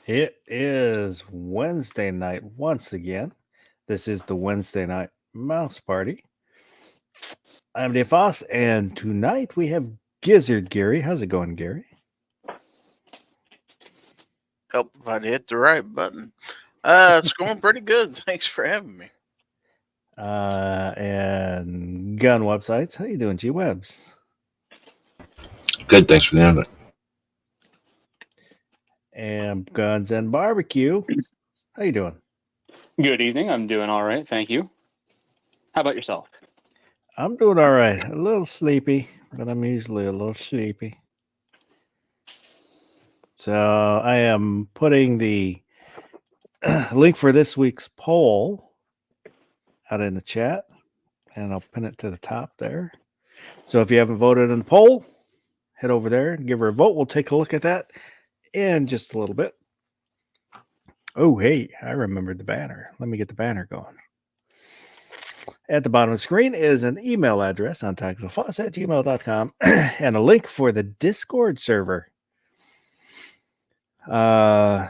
It is Wednesday night once again. This is the Wednesday night mouse party. I'm Dave Foss, and tonight we have Gizzard Gary. How's it going, Gary? Help if I'd hit the right button. It's going pretty good. Thanks for having me. And Gun Websites. How you doing, G Webs? Good, thanks for the invite. And Guns and Barbecue. How you doing? Good evening. I'm doing all right. Thank you. How about yourself? I'm doing all right. A little sleepy, but I'm usually a little sleepy. So I am putting the link for this week's poll out in the chat, and I'll pin it to the top there. So if you haven't voted in the poll, head over there and give her a vote. We'll take a look at that in just a little bit. Oh, hey, I remembered the banner. Let me get the banner going. At the bottom of the screen is an email address on tacticalfoss@gmail.com and a link for the Discord server. So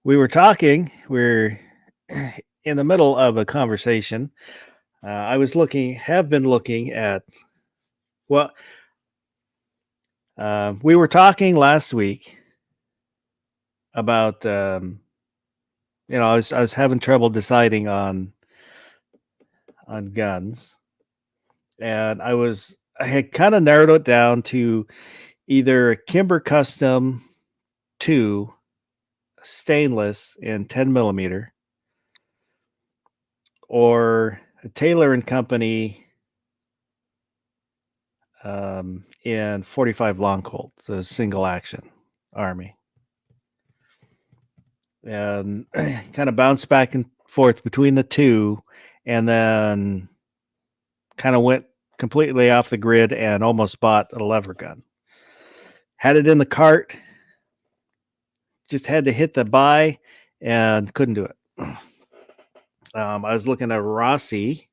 we were talking, we're in the middle of a conversation. Have been looking at, well, we were talking last week about, I was having trouble deciding on guns, and I had kind of narrowed it down to either a Kimber Custom 2 stainless in 10 millimeter or a Taylor and Company in 45 long Colt, so single action army. And kind of bounced back and forth between the two, and then kind of went completely off the grid and almost bought a lever gun. Had it in the cart, just had to hit the buy and couldn't do it. I was looking at Rossi.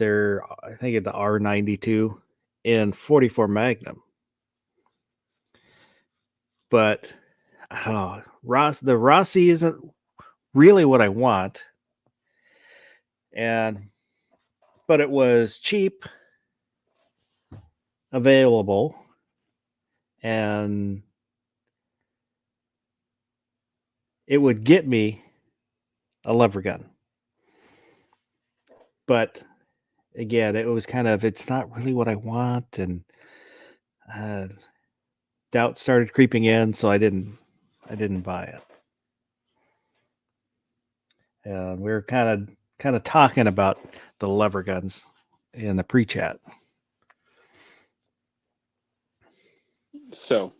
I think, at the R92 in 44 Magnum. But I don't know. The Rossi isn't really what I want. But it was cheap, available, and it would get me a lever gun. But again, it was kind of, it's not really what I want, and doubt started creeping in, so I didn't buy it. And we were kind of talking about the lever guns in the pre-chat. So,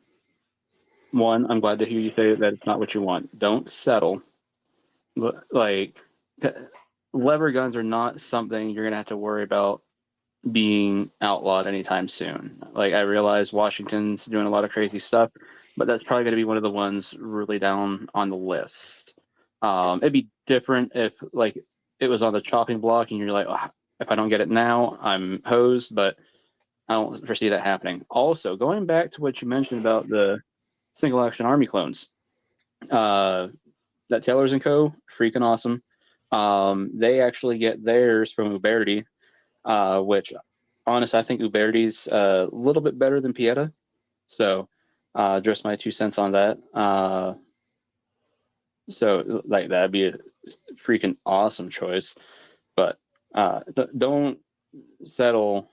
one, I'm glad to hear you say that it's not what you want. Don't settle. Like, lever guns are not something you're going to have to worry about being outlawed anytime soon. Like, I realize Washington's doing a lot of crazy stuff, but that's probably going to be one of the ones really down on the list. It'd be different if, like, it was on the chopping block and you're like, oh, if I don't get it now, I'm hosed, but I don't foresee that happening. Also, going back to what you mentioned about the single action army clones, that Taylor's and Co. freaking awesome. They actually get theirs from Uberti, which honestly I think Uberti's a little bit better than Pieta. So just my 2 cents on that. So like that'd be a freaking awesome choice, but don't settle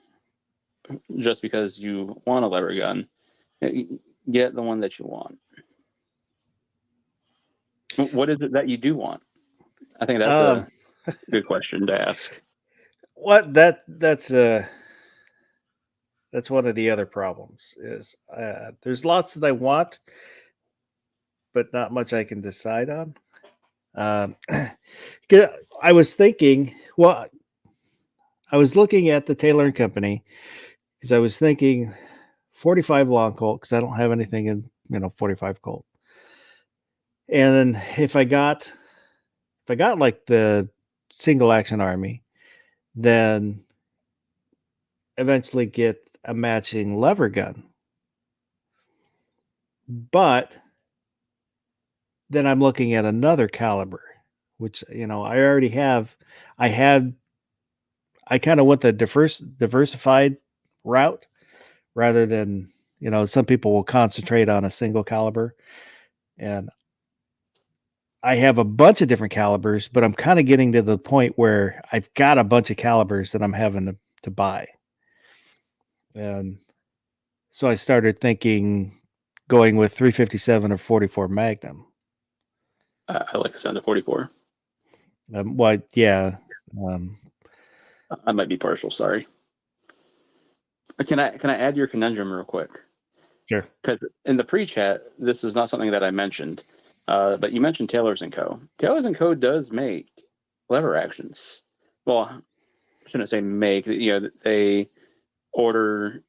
just because you want a lever gun. Get the one that you want. What is it that you do want? I think that's a good question to ask. What that's one of the other problems is there's lots that I want, but not much I can decide on. I was thinking, well, I was looking at the Taylor and Company because I was thinking 45 long Colt because I don't have anything in 45 Colt. And then if I got like the single action army, then eventually get a matching lever gun. But then I'm looking at another caliber, which, I already have. I kind of went the diversified route rather than, some people will concentrate on a single caliber. And I have a bunch of different calibers, but I'm kind of getting to the point where I've got a bunch of calibers that I'm having to buy. And so I started thinking going with 357 or 44 Magnum. I like the sound of 44. Yeah. I might be partial. Sorry. Can I add your conundrum real quick? Sure. Because in the pre-chat, this is not something that I mentioned, but you mentioned Taylor's & Co. Taylor's & Co. does make lever actions. Well, I shouldn't say make. They order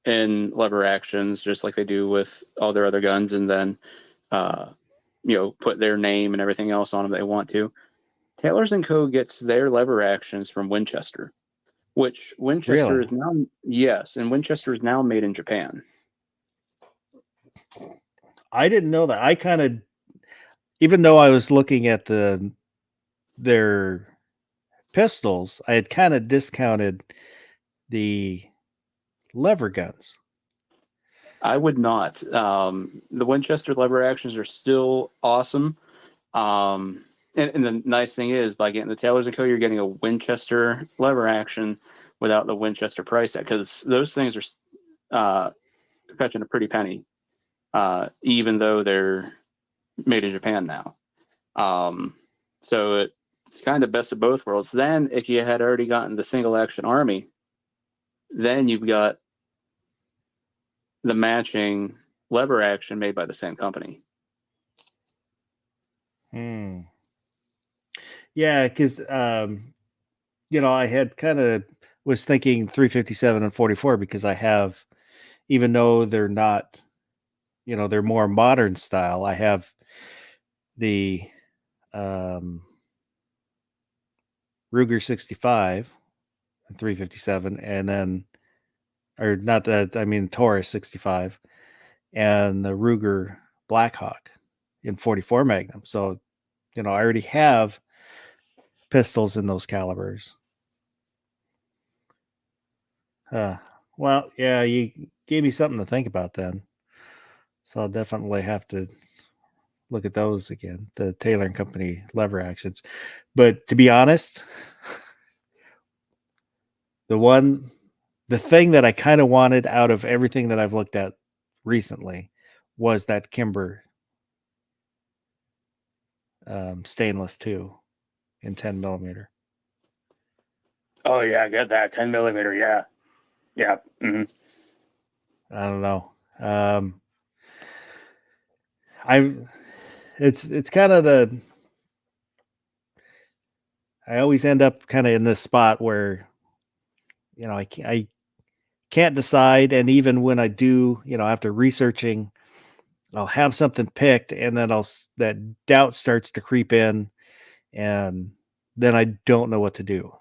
in lever actions just like they do with all their other guns, and then put their name and everything else on them they want to. Taylor's & Co. gets their lever actions from Winchester, which Winchester Really? is now, yes, and Winchester is now made in Japan. I didn't know that. I kind of, even though I was looking at their pistols, I had kind of discounted the lever guns. I would not. The Winchester lever actions are still awesome. And the nice thing is, by getting the Taylor's & Co., you're getting a Winchester lever action without the Winchester price tag, because those things are fetching a pretty penny, even though they're made in Japan now. So it's kind of best of both worlds. Then, if you had already gotten the single action army, then you've got the matching lever action made by the same company. Yeah, because I had kind of was thinking 357 and 44 because I have, even though they're not, they're more modern style, I have the Ruger 65 and 357, and then, or not that, I mean Taurus 65 and the Ruger Blackhawk in 44 Magnum. So, I already have pistols in those calibers. Well, yeah, you gave me something to think about then. So I'll definitely have to look at those again, the Taylor & Company lever actions. But to be honest, the thing that I kind of wanted out of everything that I've looked at recently was that Kimber stainless 2 in 10 millimeter. Oh yeah, I get that 10 millimeter. Yeah. Mm-hmm. I don't know. It's kind of I always end up kind of in this spot where, I can't decide. And even when I do, after researching, I'll have something picked, and then that doubt starts to creep in, and then I don't know what to do.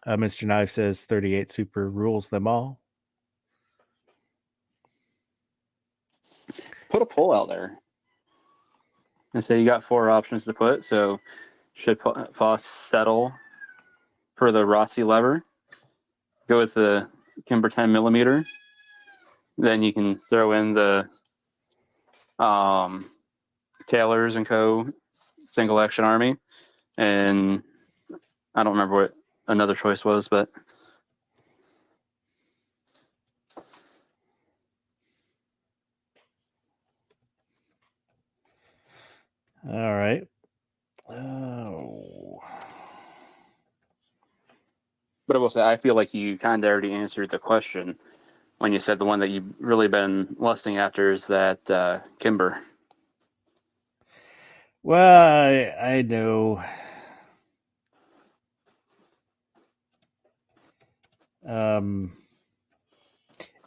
Mr. Knife says 38 Super rules them all. Put a poll out there and say you got 4 options to put. So should Foss settle for the Rossi lever? Go with the Kimber 10 millimeter. Then you can throw in the Taylor's & Co. single action army, and I don't remember what another choice was, but all right. Oh. But I will say, I feel like you kind of already answered the question when you said the one that you've really been lusting after is that Kimber. Well, I know.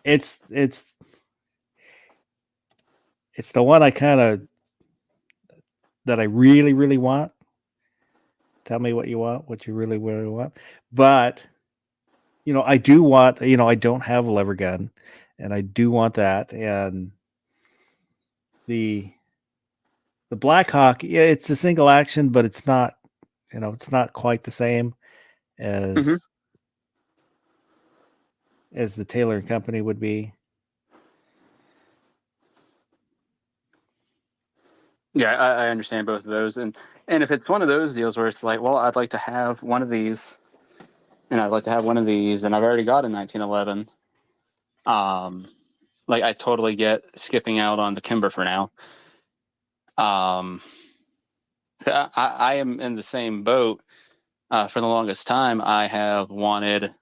It's the one I kind of that I really, really want. Tell me what you want, what you really, really want. But I do want, I don't have a lever gun, and I do want that. And the Blackhawk, yeah, it's a single action, but it's not, it's not quite the same as Mhm. as the Taylor and Company would be. Yeah, I understand both of those, and if it's one of those deals where it's like, well, I'd like to have one of these, and I'd like to have one of these, and I've already got a 1911. Like I totally get skipping out on the Kimber for now. I am in the same boat. For the longest time, I have wanted,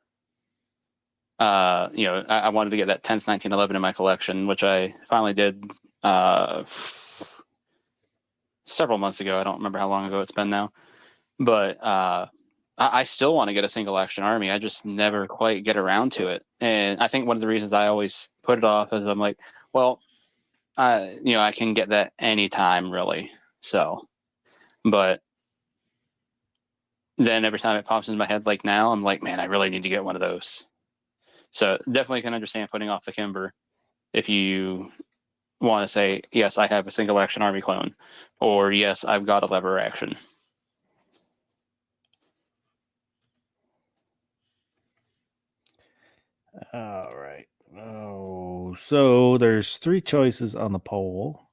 I wanted to get that 10th 1911 in my collection, which I finally did several months ago. I don't remember how long ago it's been now, but I still want to get a single action army. I just never quite get around to it. And I think one of the reasons I always put it off is I'm like, well, I can get that anytime really. So, but then every time it pops into my head, like now, I'm like, man, I really need to get one of those. So definitely can understand putting off the Kimber if you want to say, yes, I have a single action army clone, or yes, I've got a lever action. All right. Oh, so there's 3 choices on the poll.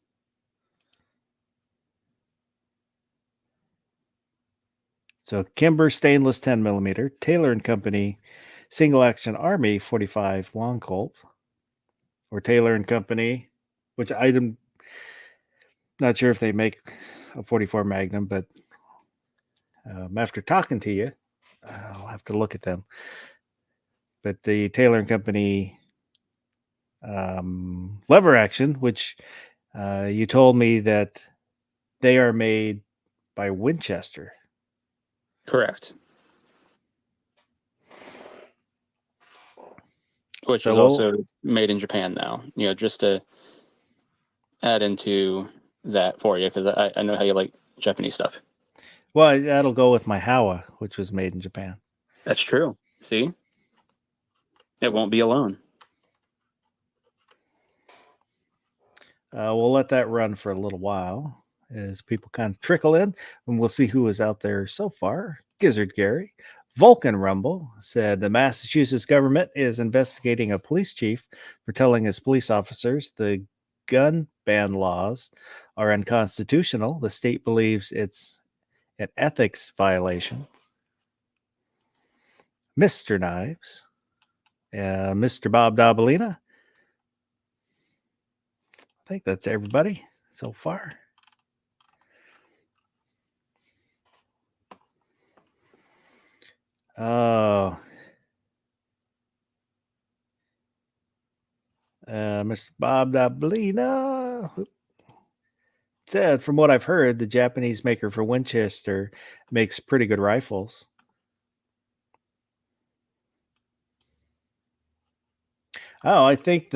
So Kimber stainless 10 millimeter, Taylor and Company single action army 45 long Colt, or Taylor and Company, which I'm not sure if they make a 44 Magnum, but after talking to you, I'll have to look at them. But the Taylor and Company lever action, which you told me that they are made by Winchester. Correct. Which So is also made in Japan now, just to add into that for you, because I know how you like Japanese stuff. Well, that'll go with my Howa, which was made in Japan. That's true. See? It won't be alone. We'll let that run for a little while as people kind of trickle in, and we'll see who is out there so far. Gizzard Gary. Vulcan Rumble said the Massachusetts government is investigating a police chief for telling his police officers the gun ban laws are unconstitutional. The state believes it's an ethics violation. Mr. Knives. Mr. Bob Dabalina. I think that's everybody so far. Mr. Bob Dabalina said, from what I've heard, the Japanese maker for Winchester makes pretty good rifles. Oh, I think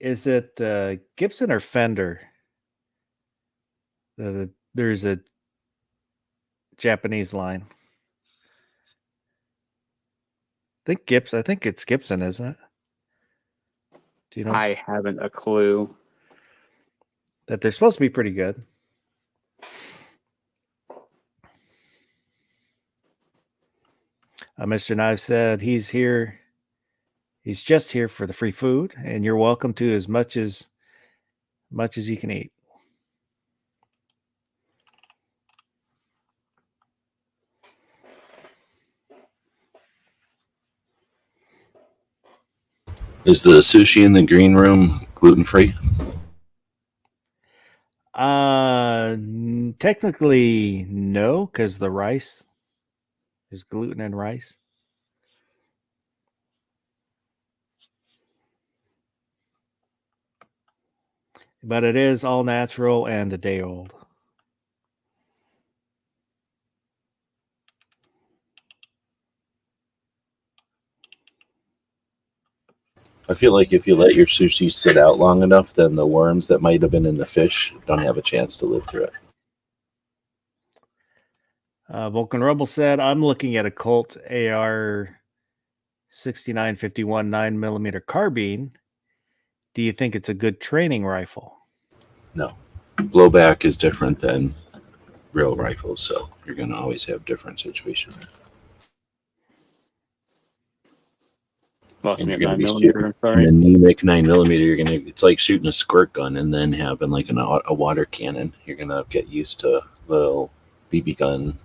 is it Gibson or Fender? There's a Japanese line. I think it's Gibson, isn't it? Do you know? I haven't a clue. That they're supposed to be pretty good. Mr. Knives said he's here. He's just here for the free food, and you're welcome to as much as you can eat. Is the sushi in the green room gluten-free? Technically no, because the rice, there's gluten in rice. But it is all natural and a day old. I feel like if you let your sushi sit out long enough, then the worms that might have been in the fish don't have a chance to live through it. Vulcan Rebel said, I'm looking at a Colt AR 6951 9mm carbine. Do you think it's a good training rifle? No. Blowback is different than real rifles, so you're going to always have different situations. Lost And me you're at going to 9 be millimeter. shooting I'm sorry. an anemic 9mm. You're going to. It's like shooting a squirt gun and then having like a water cannon. You're going to get used to little BB gun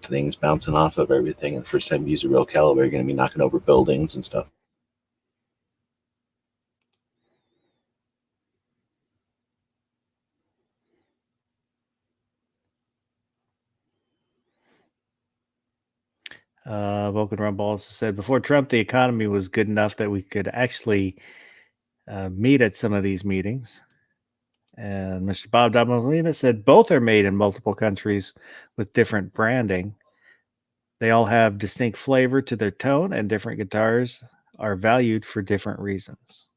things bouncing off of everything. And the first time you use a real caliber, you're going to be knocking over buildings and stuff. Vulcan Rumble also said, before Trump, the economy was good enough that we could actually meet at some of these meetings. And Mr. Bob Damalina said, both are made in multiple countries with different branding. They all have distinct flavor to their tone, and different guitars are valued for different reasons.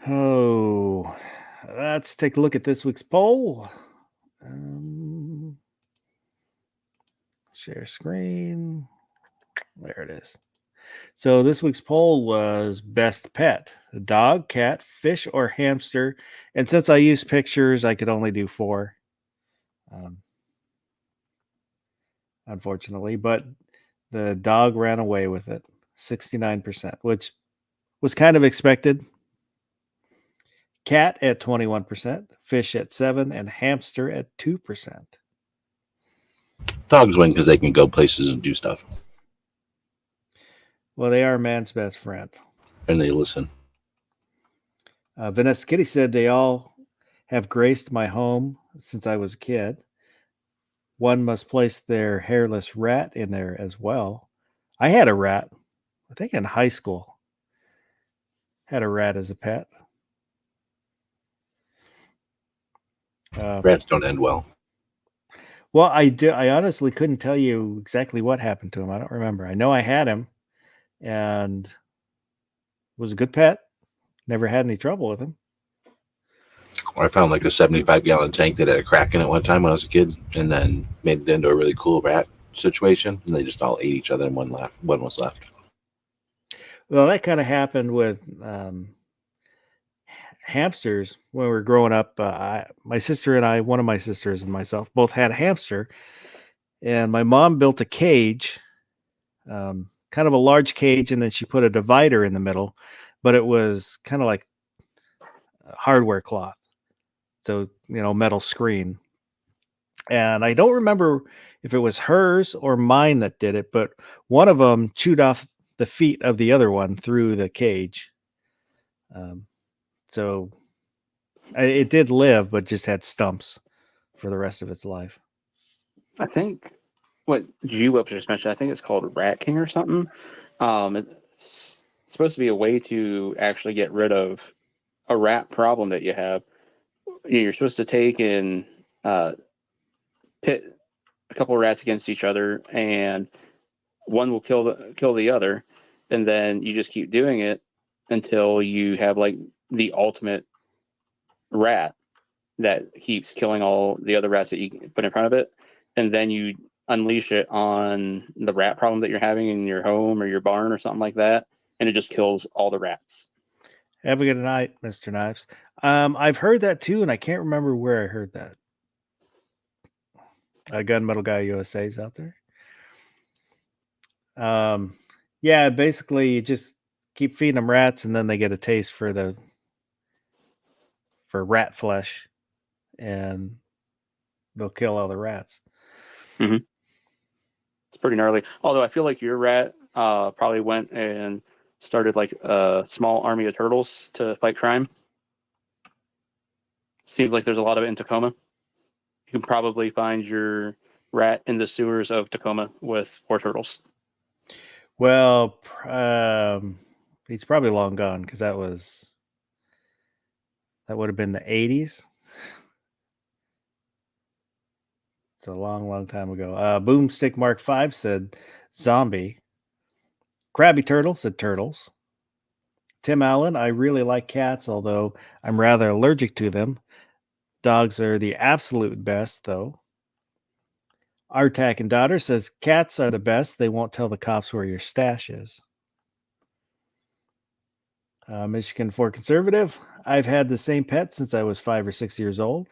Oh, let's take a look at this week's poll. Share screen. There it is. So this week's poll was best pet: dog, cat, fish, or hamster. And since I used pictures, I could only do 4. Unfortunately, but the dog ran away with it, 69%, which was kind of expected. Cat at 21%, fish at 7%, and hamster at 2%. Dogs win because they can go places and do stuff. Well, they are man's best friend. And they listen. Vanessa Kitty said they all have graced my home since I was a kid. One must place their hairless rat in there as well. I had a rat, I think in high school. Had a rat as a pet. Rats don't end well. Well, I honestly couldn't tell you exactly what happened to him. I don't remember. I know I had him and was a good pet. Never had any trouble with him. I found like a 75-gallon tank that had a crack in it one time when I was a kid, and then made it into a really cool rat situation. And they just all ate each other, and one was left. Well, that kind of happened with hamsters when we were growing up. My sister and I, one of my sisters and myself, both had a hamster, and my mom built a cage, kind of a large cage, and then she put a divider in the middle, but it was kind of like hardware cloth, so metal screen. And I don't remember if it was hers or mine that did it, but one of them chewed off the feet of the other one through the cage. So it did live, but just had stumps for the rest of its life. I think what G Webster just mentioned, I think it's called Rat King or something. It's supposed to be a way to actually get rid of a rat problem that you have. You're supposed to take and pit a couple of rats against each other, and one will kill the other, and then you just keep doing it until you have like the ultimate rat that keeps killing all the other rats that you put in front of it, and then you unleash it on the rat problem that you're having in your home or your barn or something like that, and it just kills all the rats. Have a good night, Mr. Knives. I've heard that too, and I can't remember where I heard that. Gunmetal Guy USA is out there. Yeah, basically you just keep feeding them rats, and then they get a taste for rat flesh, and they'll kill all the rats. Mm-hmm. It's pretty gnarly. Although I feel like your rat probably went and started like a small army of turtles to fight crime. Seems like there's a lot of it in Tacoma. You can probably find your rat in the sewers of Tacoma with 4 turtles. Well, he's probably long gone because that would have been the 80s. It's a long, long time ago. Boomstick Mark V said zombie. Krabby Turtle said turtles. Tim Allen, I really like cats, although I'm rather allergic to them. Dogs are the absolute best, though. Artak and Daughter says cats are the best. They won't tell the cops where your stash is. Michigan for Conservative, I've had the same pet since I was 5 or 6 years old.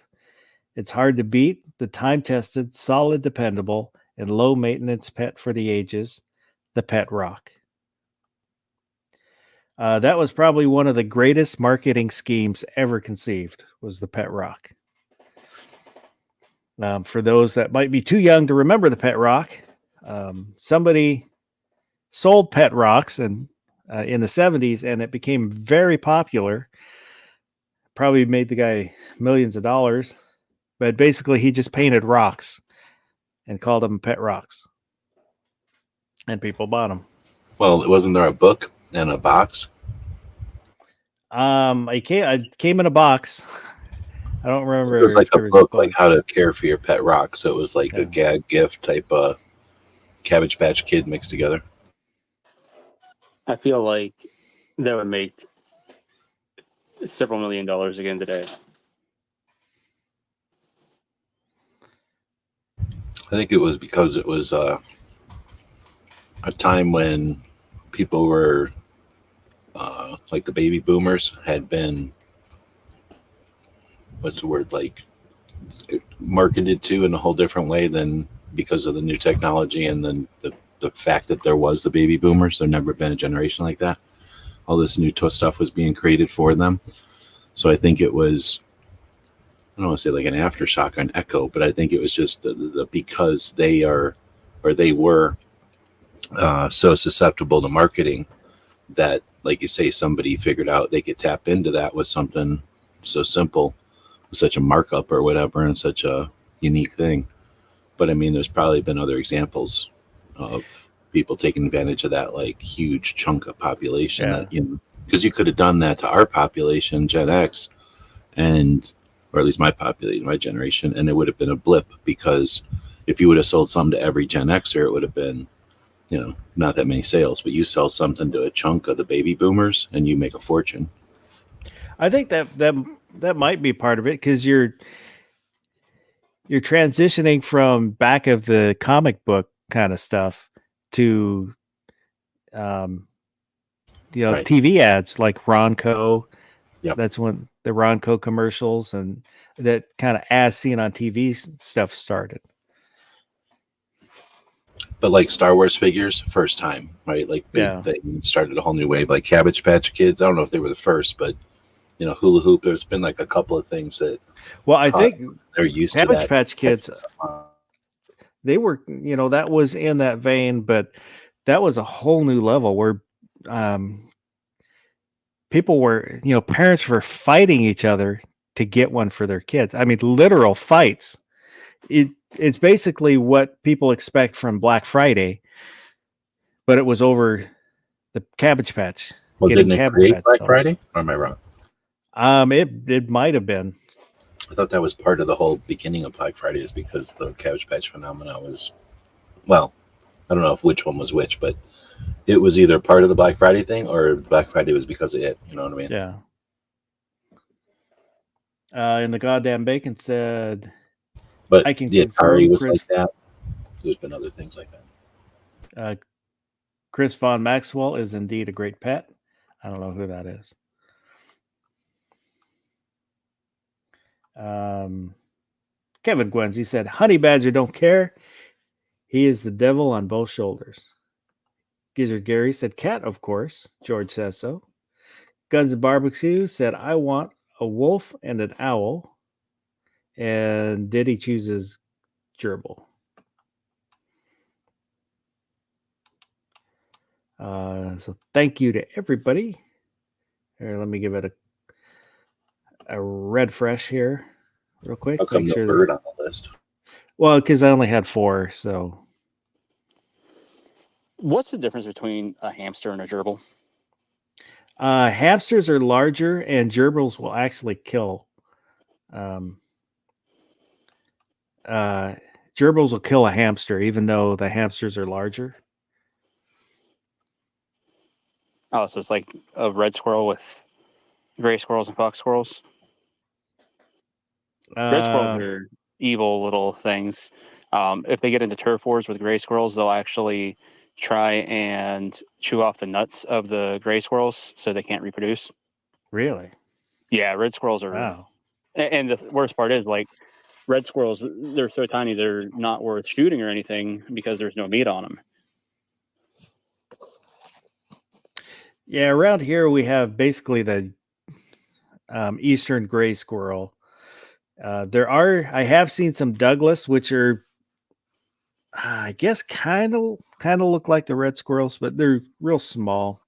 It's hard to beat the time-tested, solid, dependable, and low-maintenance pet for the ages, the Pet Rock. That was probably one of the greatest marketing schemes ever conceived, was the Pet Rock. For those that might be too young to remember the Pet Rock, somebody sold Pet Rocks in the 70s, and it became very popular. Probably made the guy millions of dollars, but basically he just painted rocks and called them Pet Rocks, and people bought them. Well, wasn't there a book and a box? I came in a box. I don't remember. It was like if a there was book, like how to care for your pet rock. So it was like Yeah. a gag gift type Cabbage Patch Kid mixed together. I feel like that would make several $1 million again today. I think it was because it was a time when people were like the baby boomers had been, what's the word, like marketed to in a whole different way than because of the new technology and then the fact that there was the baby boomers. There'd never been a generation like that. All this new stuff was being created for them. So I think it was, I don't want to say like an aftershock or an echo, but I think it was just the because they are, or they were so susceptible to marketing that, like you say, somebody figured out they could tap into that with something so simple, with such a markup or whatever, and such a unique thing. But I mean, there's probably been other examples of people taking advantage of that, like huge chunk of population. Yeah. That, you know, because you could have done that to our population, Gen X, and or at least my population, my generation, and it would have been a blip, because if you would have sold something to every Gen Xer, it would have been, you know, not that many sales. But you sell something to a chunk of the baby boomers, and you make a fortune. I think that might be part of it, because you're transitioning from back of the comic book kind of stuff to Right. TV ads like Ronco. Yep. That's when the Ronco commercials and that kind of as seen on TV stuff started. But like Star Wars figures, first time, right? Like big Yeah. thing, started a whole new wave. Like Cabbage Patch Kids, I don't know if they were the first, but you know, hula hoop. There's been like a couple of things that Well, I think they're used to. Cabbage That Patch Kids, they were, that was in that vein, but that was a whole new level where people were, parents were fighting each other to get one for their kids. I mean, literal fights. It's basically what people expect from Black Friday, but it was over the Cabbage Patch. Well, getting didn't it Cabbage create Patch Black dolls. Friday? Or am I wrong? It might have been. I thought that was part of the whole beginning of Black Friday, is because the Cabbage Patch phenomena was, well, I don't know if which one was which, but it was either part of the Black Friday thing or Black Friday was because of it. You know what I mean? Yeah. And the goddamn bacon said, But I can the Atari confirm, was Chris. like that. There's been other things like that. Chris Von Maxwell is indeed a great pet. I don't know who that is. Kevin Gwens, he said, Honey Badger don't care. He is the devil on both shoulders. Gizzard Gary said, cat, of course. George says so. Guns and Barbecue said, I want a wolf and an owl. And Diddy chooses gerbil. So thank you to everybody. Here, let me give it a red fresh here real quick. How come Make no sure bird on the list? Well, because I only had 4, so. What's the difference between a hamster and a gerbil? Hamsters are larger, and gerbils will actually kill. Gerbils will kill a hamster, even though the hamsters are larger. Oh, so it's like a red squirrel with gray squirrels and fox squirrels. Red squirrels are evil little things. If they get into turf wars with gray squirrels, they'll actually try and chew off the nuts of the gray squirrels so they can't reproduce. Really? Yeah, red squirrels are. Wow. And the worst part is, like, red squirrels, they're so tiny, they're not worth shooting or anything because there's no meat on them. Yeah, around here we have basically the eastern gray squirrel. I have seen some Douglas, which are, I guess, kind of look like the red squirrels, but they're real small.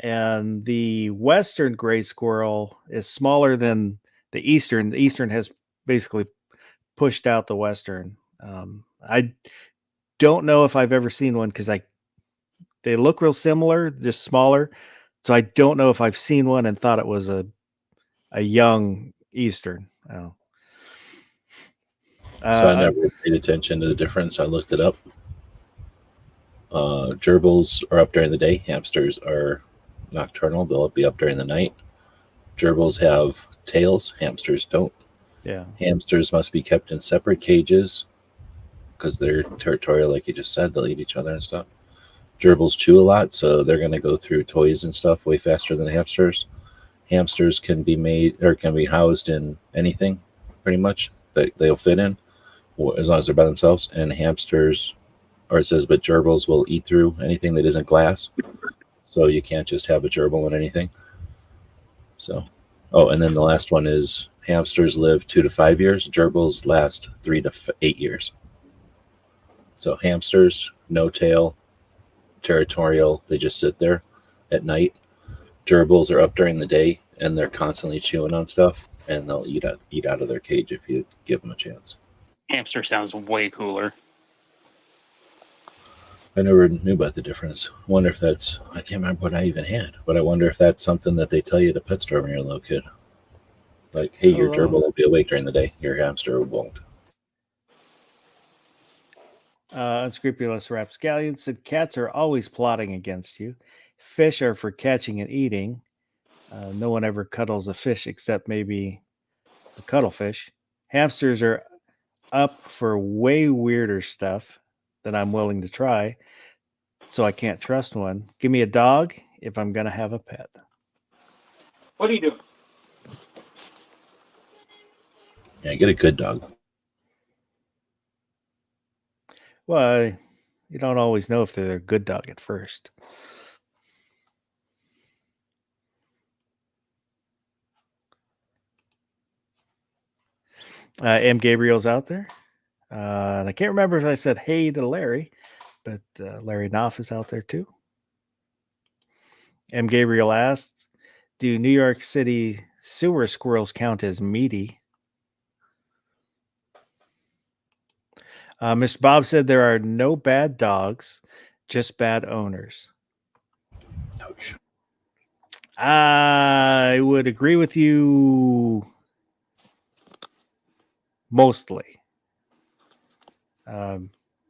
And the western gray squirrel is smaller than the eastern. The eastern has basically pushed out the western. I don't know if I've ever seen one because they look real similar, just smaller. So I don't know if I've seen one and thought it was a young eastern. Oh. So I never paid attention to the difference. I looked it up. Gerbils are up during the day. Hamsters are nocturnal. They'll be up during the night. Gerbils have tails. Hamsters don't. Yeah. Hamsters must be kept in separate cages because they're territorial, like you just said. They'll eat each other and stuff. Gerbils chew a lot, so they're going to go through toys and stuff way faster than hamsters. Hamsters can be housed in anything, pretty much, that they'll fit in, as long as they're by themselves. And hamsters, or it says, but gerbils will eat through anything that isn't glass. So you can't just have a gerbil in anything. So, and then the last one is hamsters live 2 to 5 years. Gerbils last 3 to 8 years. So hamsters, no tail, territorial, they just sit there at night. Gerbils are up during the day and they're constantly chewing on stuff, and they'll eat out of their cage if you give them a chance. Hamster sounds way cooler. I never knew about the difference. Wonder if that's, I can't remember what I even had, but I wonder if that's something that they tell you at a pet store when you're a little kid. Like, hey, your gerbil will be awake during the day, your hamster won't. Unscrupulous rapscallion said cats are always plotting against you. Fish are for catching and eating. No one ever cuddles a fish except maybe a cuttlefish. Hamsters are up for way weirder stuff that I'm willing to try, so I can't trust one. Give me a dog if I'm going to have a pet. What are you doing? Yeah, get a good dog. Well, you don't always know if they're a good dog at first. M. Gabriel's out there. And I can't remember if I said hey to Larry, but Larry Knopf is out there too. M. Gabriel asked, do New York City sewer squirrels count as meaty? Mr. Bob said there are no bad dogs, just bad owners. Ouch. I would agree with you mostly.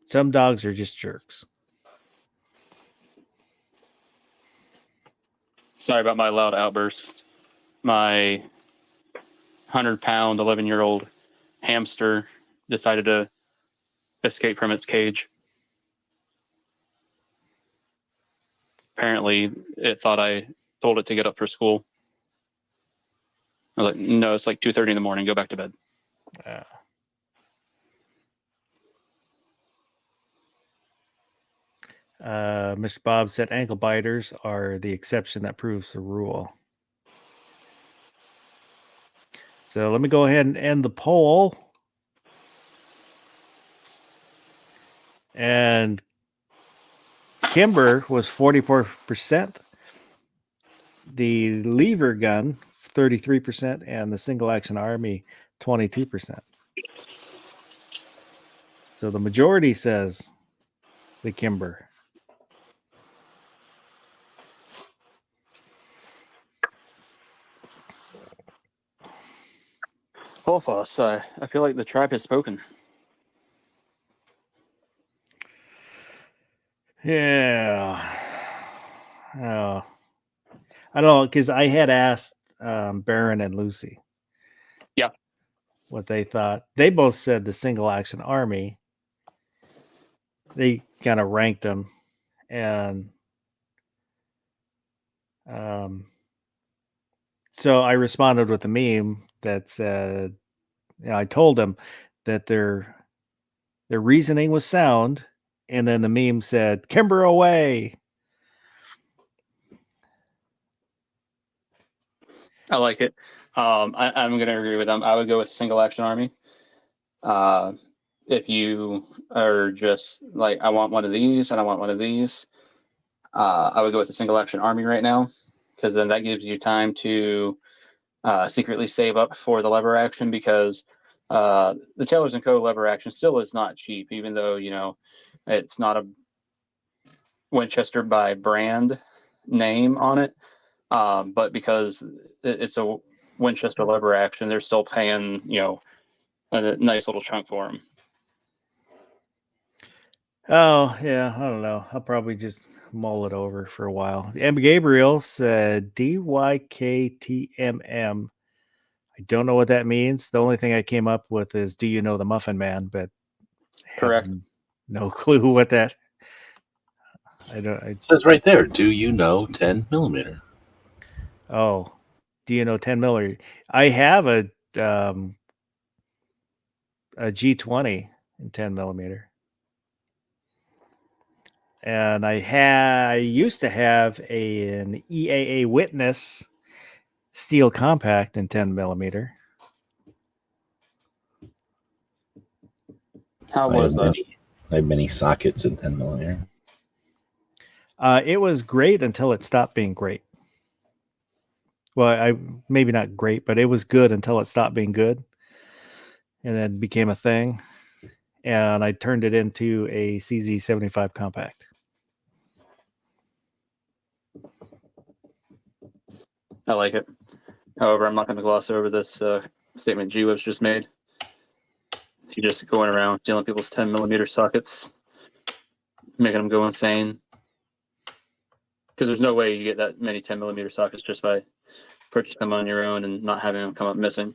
Some dogs are just jerks. Sorry about my loud outburst. My 100-pound, 11-year-old hamster decided to escape from its cage. Apparently, it thought I told it to get up for school. I was like, no, it's like 2:30 in the morning. Go back to bed. Mr. Bob said ankle biters are the exception that proves the rule. So let me go ahead and end the poll. And Kimber was 44%. The lever gun, 33%. And the single action army, 22%. So the majority says the Kimber. Wolfos, I feel like the tribe has spoken. Yeah. I don't know, because I had asked Baron and Lucy. Yeah. What they thought. They both said the single action army. They kind of ranked them, and so I responded with a meme that said, I told them that their reasoning was sound, and then the meme said, "Kimber away." I like it. I'm going to agree with them. I would go with single action army. If you are just like, I want one of these and I want one of these, I would go with the single action army right now, because then that gives you time to secretly save up for the lever action, because the Taylors & Co. lever action still is not cheap, even though, it's not a Winchester by brand name on it. But because it's a Winchester lever action, they're still paying, a nice little chunk for them. Oh, yeah. I don't know. I'll probably just mull it over for a while. M. Gabriel said DYKTMM. I don't know what that means. The only thing I came up with is, do you know the Muffin Man? But I Correct. have no clue what that. It says right there, do you know 10 millimeter? Oh, do you know 10 millimeter? I have a G20 in 10 millimeter. And I used to have an EAA Witness steel compact in 10 millimeter. How was that? I have many sockets in 10 millimeter. It was great until it stopped being great. Well, maybe not great, but it was good until it stopped being good, and then became a thing. And I turned it into a CZ75 compact. I like it. However, I'm not going to gloss over this statement G-Web's just made. You're just going around stealing people's 10 millimeter sockets, making them go insane. Because there's no way you get that many 10 millimeter sockets just by purchasing them on your own and not having them come up missing.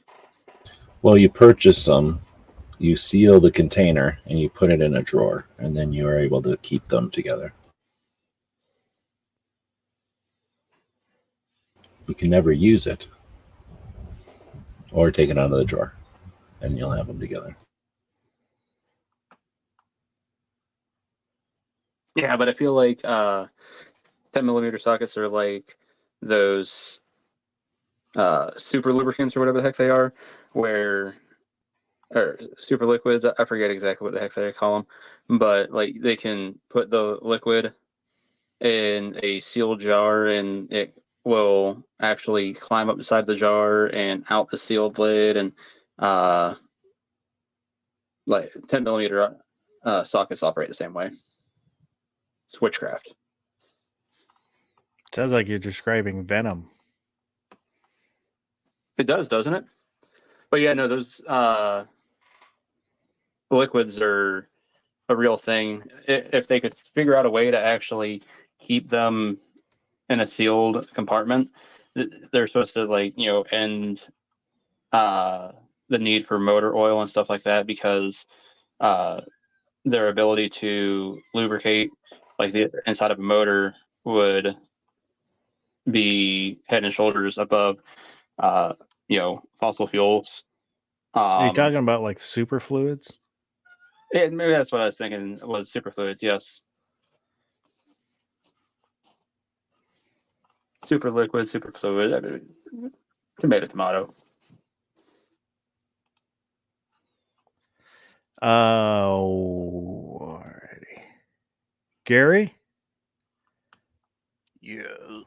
Well, you purchase them, you seal the container, and you put it in a drawer, and then you are able to keep them together. You can never use it or take it out of the drawer, and you'll have them together. Yeah, but I feel like 10 millimeter sockets are like those super lubricants or whatever the heck they are, or super liquids. I forget exactly what the heck they call them, but like they can put the liquid in a sealed jar and it will actually climb up the side of the jar and out the sealed lid, and like 10 millimeter sockets operate the same way. It's witchcraft. Sounds like you're describing Venom. It does, doesn't it? But yeah, no, those liquids are a real thing. If they could figure out a way to actually keep them in a sealed compartment, they're supposed to end the need for motor oil and stuff like that, because their ability to lubricate like the inside of a motor would be head and shoulders above fossil fuels. Are you talking about like super fluids? Yeah, maybe that's what I was thinking, was superfluids. Yes. Super liquid, super fluid. I mean, tomato. Alrighty. Gary? Yeah.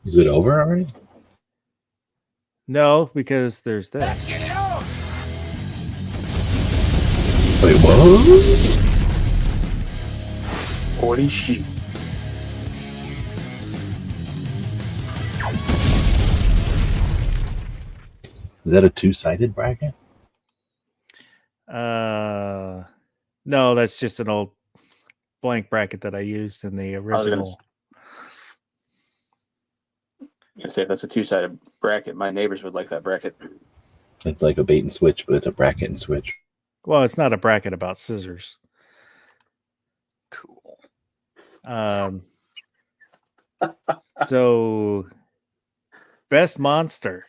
Is it over already? No, because there's this. Wait, what? Holy shit. Is that a two-sided bracket? No, that's just an old blank bracket that I used in the original. I say if that's a 2-sided bracket, my neighbors would like that bracket. It's like a bait and switch, but it's a bracket and switch. Well, it's not a bracket about scissors. Cool. So best monster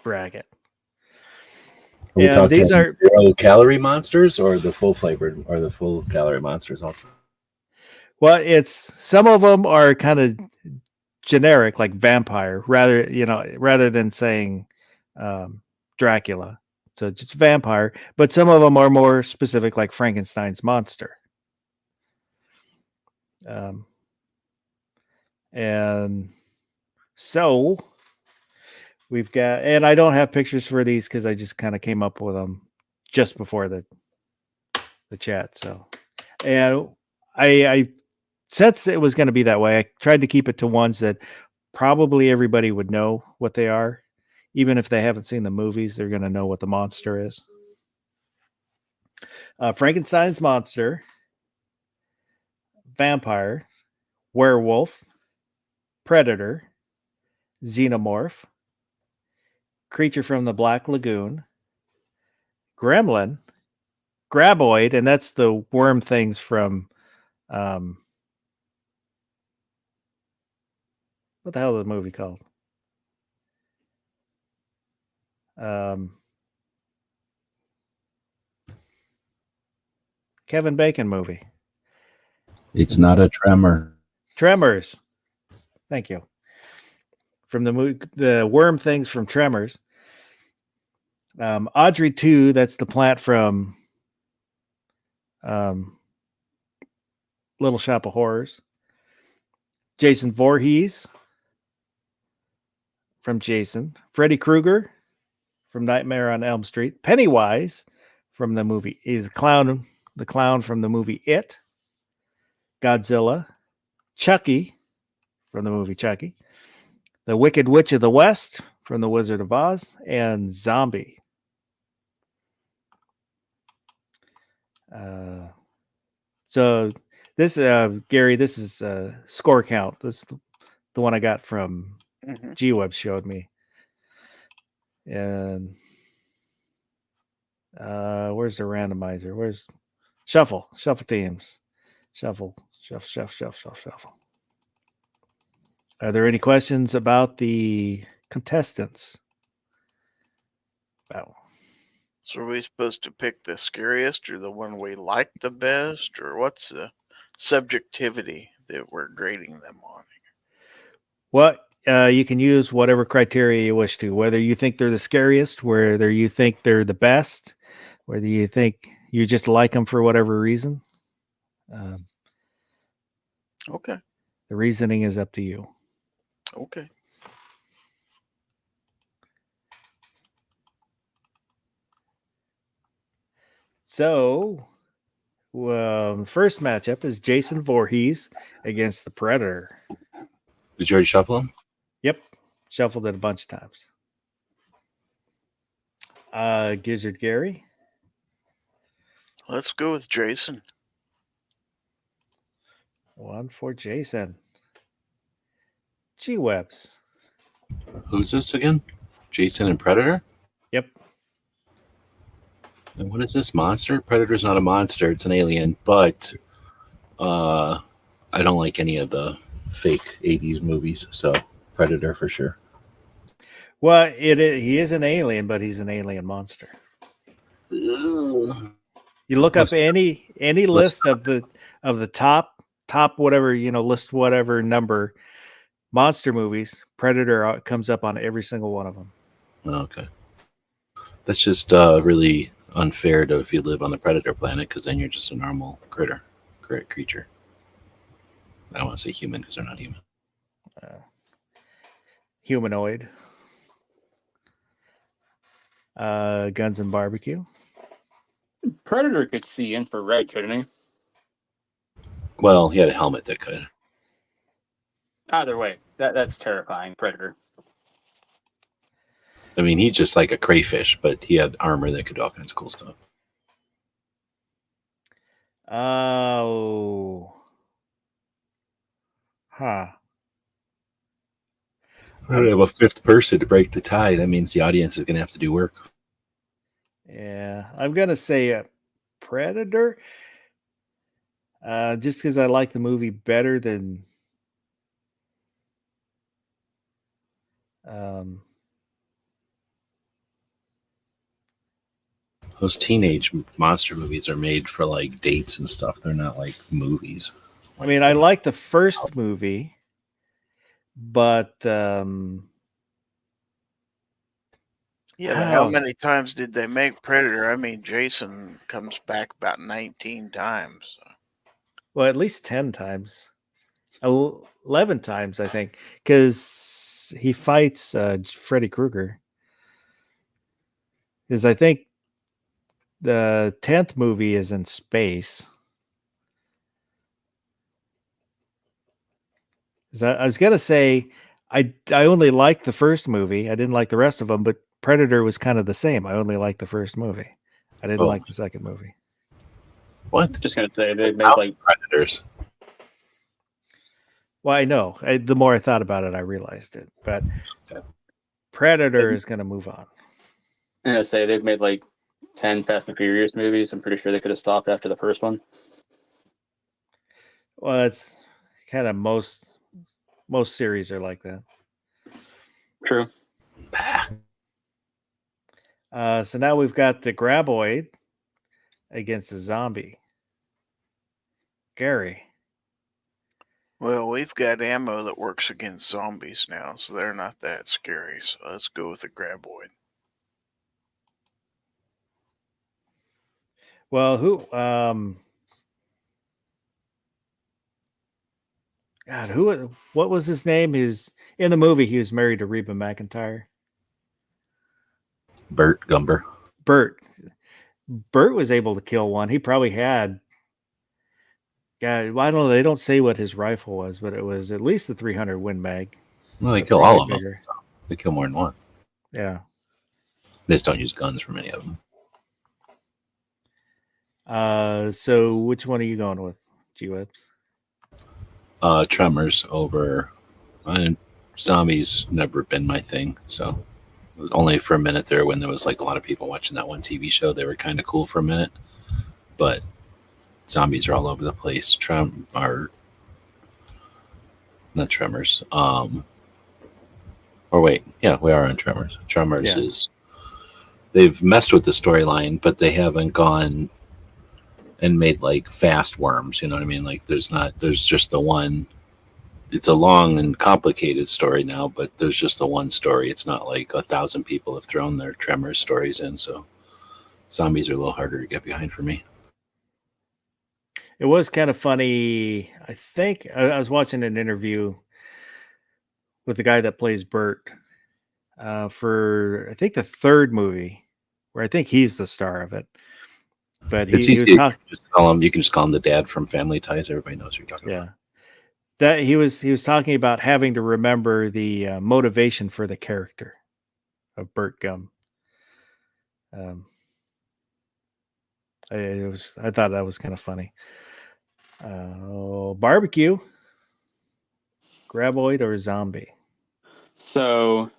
bracket. Are we And talking these are 0 calorie monsters or the full flavored or the full calorie monsters also? well, it's some of them are kind of generic, like vampire, rather than saying Dracula. So just vampire, but some of them are more specific, like Frankenstein's monster. And so we've got, and I don't have pictures for these because I just kind of came up with them just before the chat. So, and I since it was going to be that way, I tried to keep it to ones that probably everybody would know what they are. Even if they haven't seen the movies, they're going to know what the monster is. Frankenstein's monster, vampire, werewolf, predator, xenomorph, creature from the Black Lagoon, gremlin, graboid, and that's the worm things from what the hell is the movie called? Kevin Bacon movie. It's not a tremor. Tremors. Thank you. From the worm things from Tremors. Audrey 2, that's the plant from Little Shop of Horrors. Jason Voorhees from Jason. Freddy Krueger from Nightmare on Elm Street. Pennywise from the movie. He's the clown from the movie It. Godzilla. Chucky from the movie Chucky. The Wicked Witch of the West from The Wizard of Oz. And Zombie. So this, Gary, this is score count. This is the one I got from G-Web showed me. And where's the randomizer? Where's shuffle teams? Shuffle. Are there any questions about the contestants? Wow. So are we supposed to pick the scariest or the one we like the best, or what's the subjectivity that we're grading them on? Well, you can use whatever criteria you wish to, whether you think they're the scariest, whether you think they're the best, whether you think you just like them for whatever reason. Okay. The reasoning is up to you. Okay. So, the first matchup is Jason Voorhees against the Predator. Did you already shuffle them? Yep. Shuffled it a bunch of times. Gizzard Gary. Let's go with Jason. One for Jason. G-Webs. Who's this again? Jason and Predator? Yep. And what is this monster? Predator's not a monster, it's an alien, but I don't like any of the fake 80s movies, so Predator for sure. Well, he is an alien, but he's an alien monster. Ugh. You look up any list of the top whatever, list whatever number monster movies, Predator comes up on every single one of them. Okay. That's just really unfair to if you live on the Predator planet, because then you're just a normal creature. I don't want to say human because they're not human. Humanoid. Guns and Barbecue. Predator could see infrared, couldn't he? Well, he had a helmet that could. Either way, that's terrifying. Predator. I mean, he's just like a crayfish, but he had armor that could do all kinds of cool stuff. Oh. Huh. I have a fifth person to break the tie. That means the audience is going to have to do work. Yeah, I'm gonna say Predator. Just because I like the movie better than um, Those teenage monster movies are made for like dates and stuff. They're not like movies. I mean, I like the first movie, but Yeah, but how Oh. many times did they make Predator? I mean, Jason comes back about 19 times. well, at least 10 times, 11 times, I think, because he fights Freddy Krueger. Because I think the 10th movie is in space. I was gonna say I only liked the first movie. I didn't like the rest of them, but Predator was kind of the same. I only liked the first movie. I didn't Oh. like the second movie. What? Just gonna say they made House like Predators. Well, I know. The more I thought about it, I realized it. But Okay. Predator is going to move on. I'm gonna say they've made like 10 Fast and Furious movies. I'm pretty sure they could have stopped after the first one. Well, that's kind of most series are like that. True. So now we've got the Graboid against a zombie. Gary. Well, we've got ammo that works against zombies now, so they're not that scary. So let's go with the Graboid. Well, who what was his name? He's in the movie he was married to Reba McEntire. Burt Gumber. Bert was able to kill one. He probably had I don't know. They don't say what his rifle was, but it was at least the 300 Win Mag. Well, they But kill probably all of them. bigger. So they kill more than one. Yeah. They just don't use guns for many of them. So which one are you going with, G-Webs? Tremors over. Zombies never been my thing. So only for a minute there when there was like a lot of people watching that one TV show. They were kind of cool for a minute. But zombies are all over the place. Not Tremors. Or wait, yeah, we are on Tremors. Tremors is they've messed with the storyline, but they haven't gone and made like fast worms. You know what I mean? Like there's just the one. It's a long and complicated story now, but there's just the one story. It's not like 1,000 people have thrown their Tremors stories in. So zombies are a little harder to get behind for me. It was kind of funny. I think I was watching an interview with the guy that plays Bert for I think the third movie, where I think he's the star of it. But It's he was easy. talking. You can just call him the dad from Family Ties. Everybody knows who you're talking about. That he was talking about having to remember the motivation for the character of Bert Gumb. I thought that was kind of funny. Barbecue, Graboid or zombie? So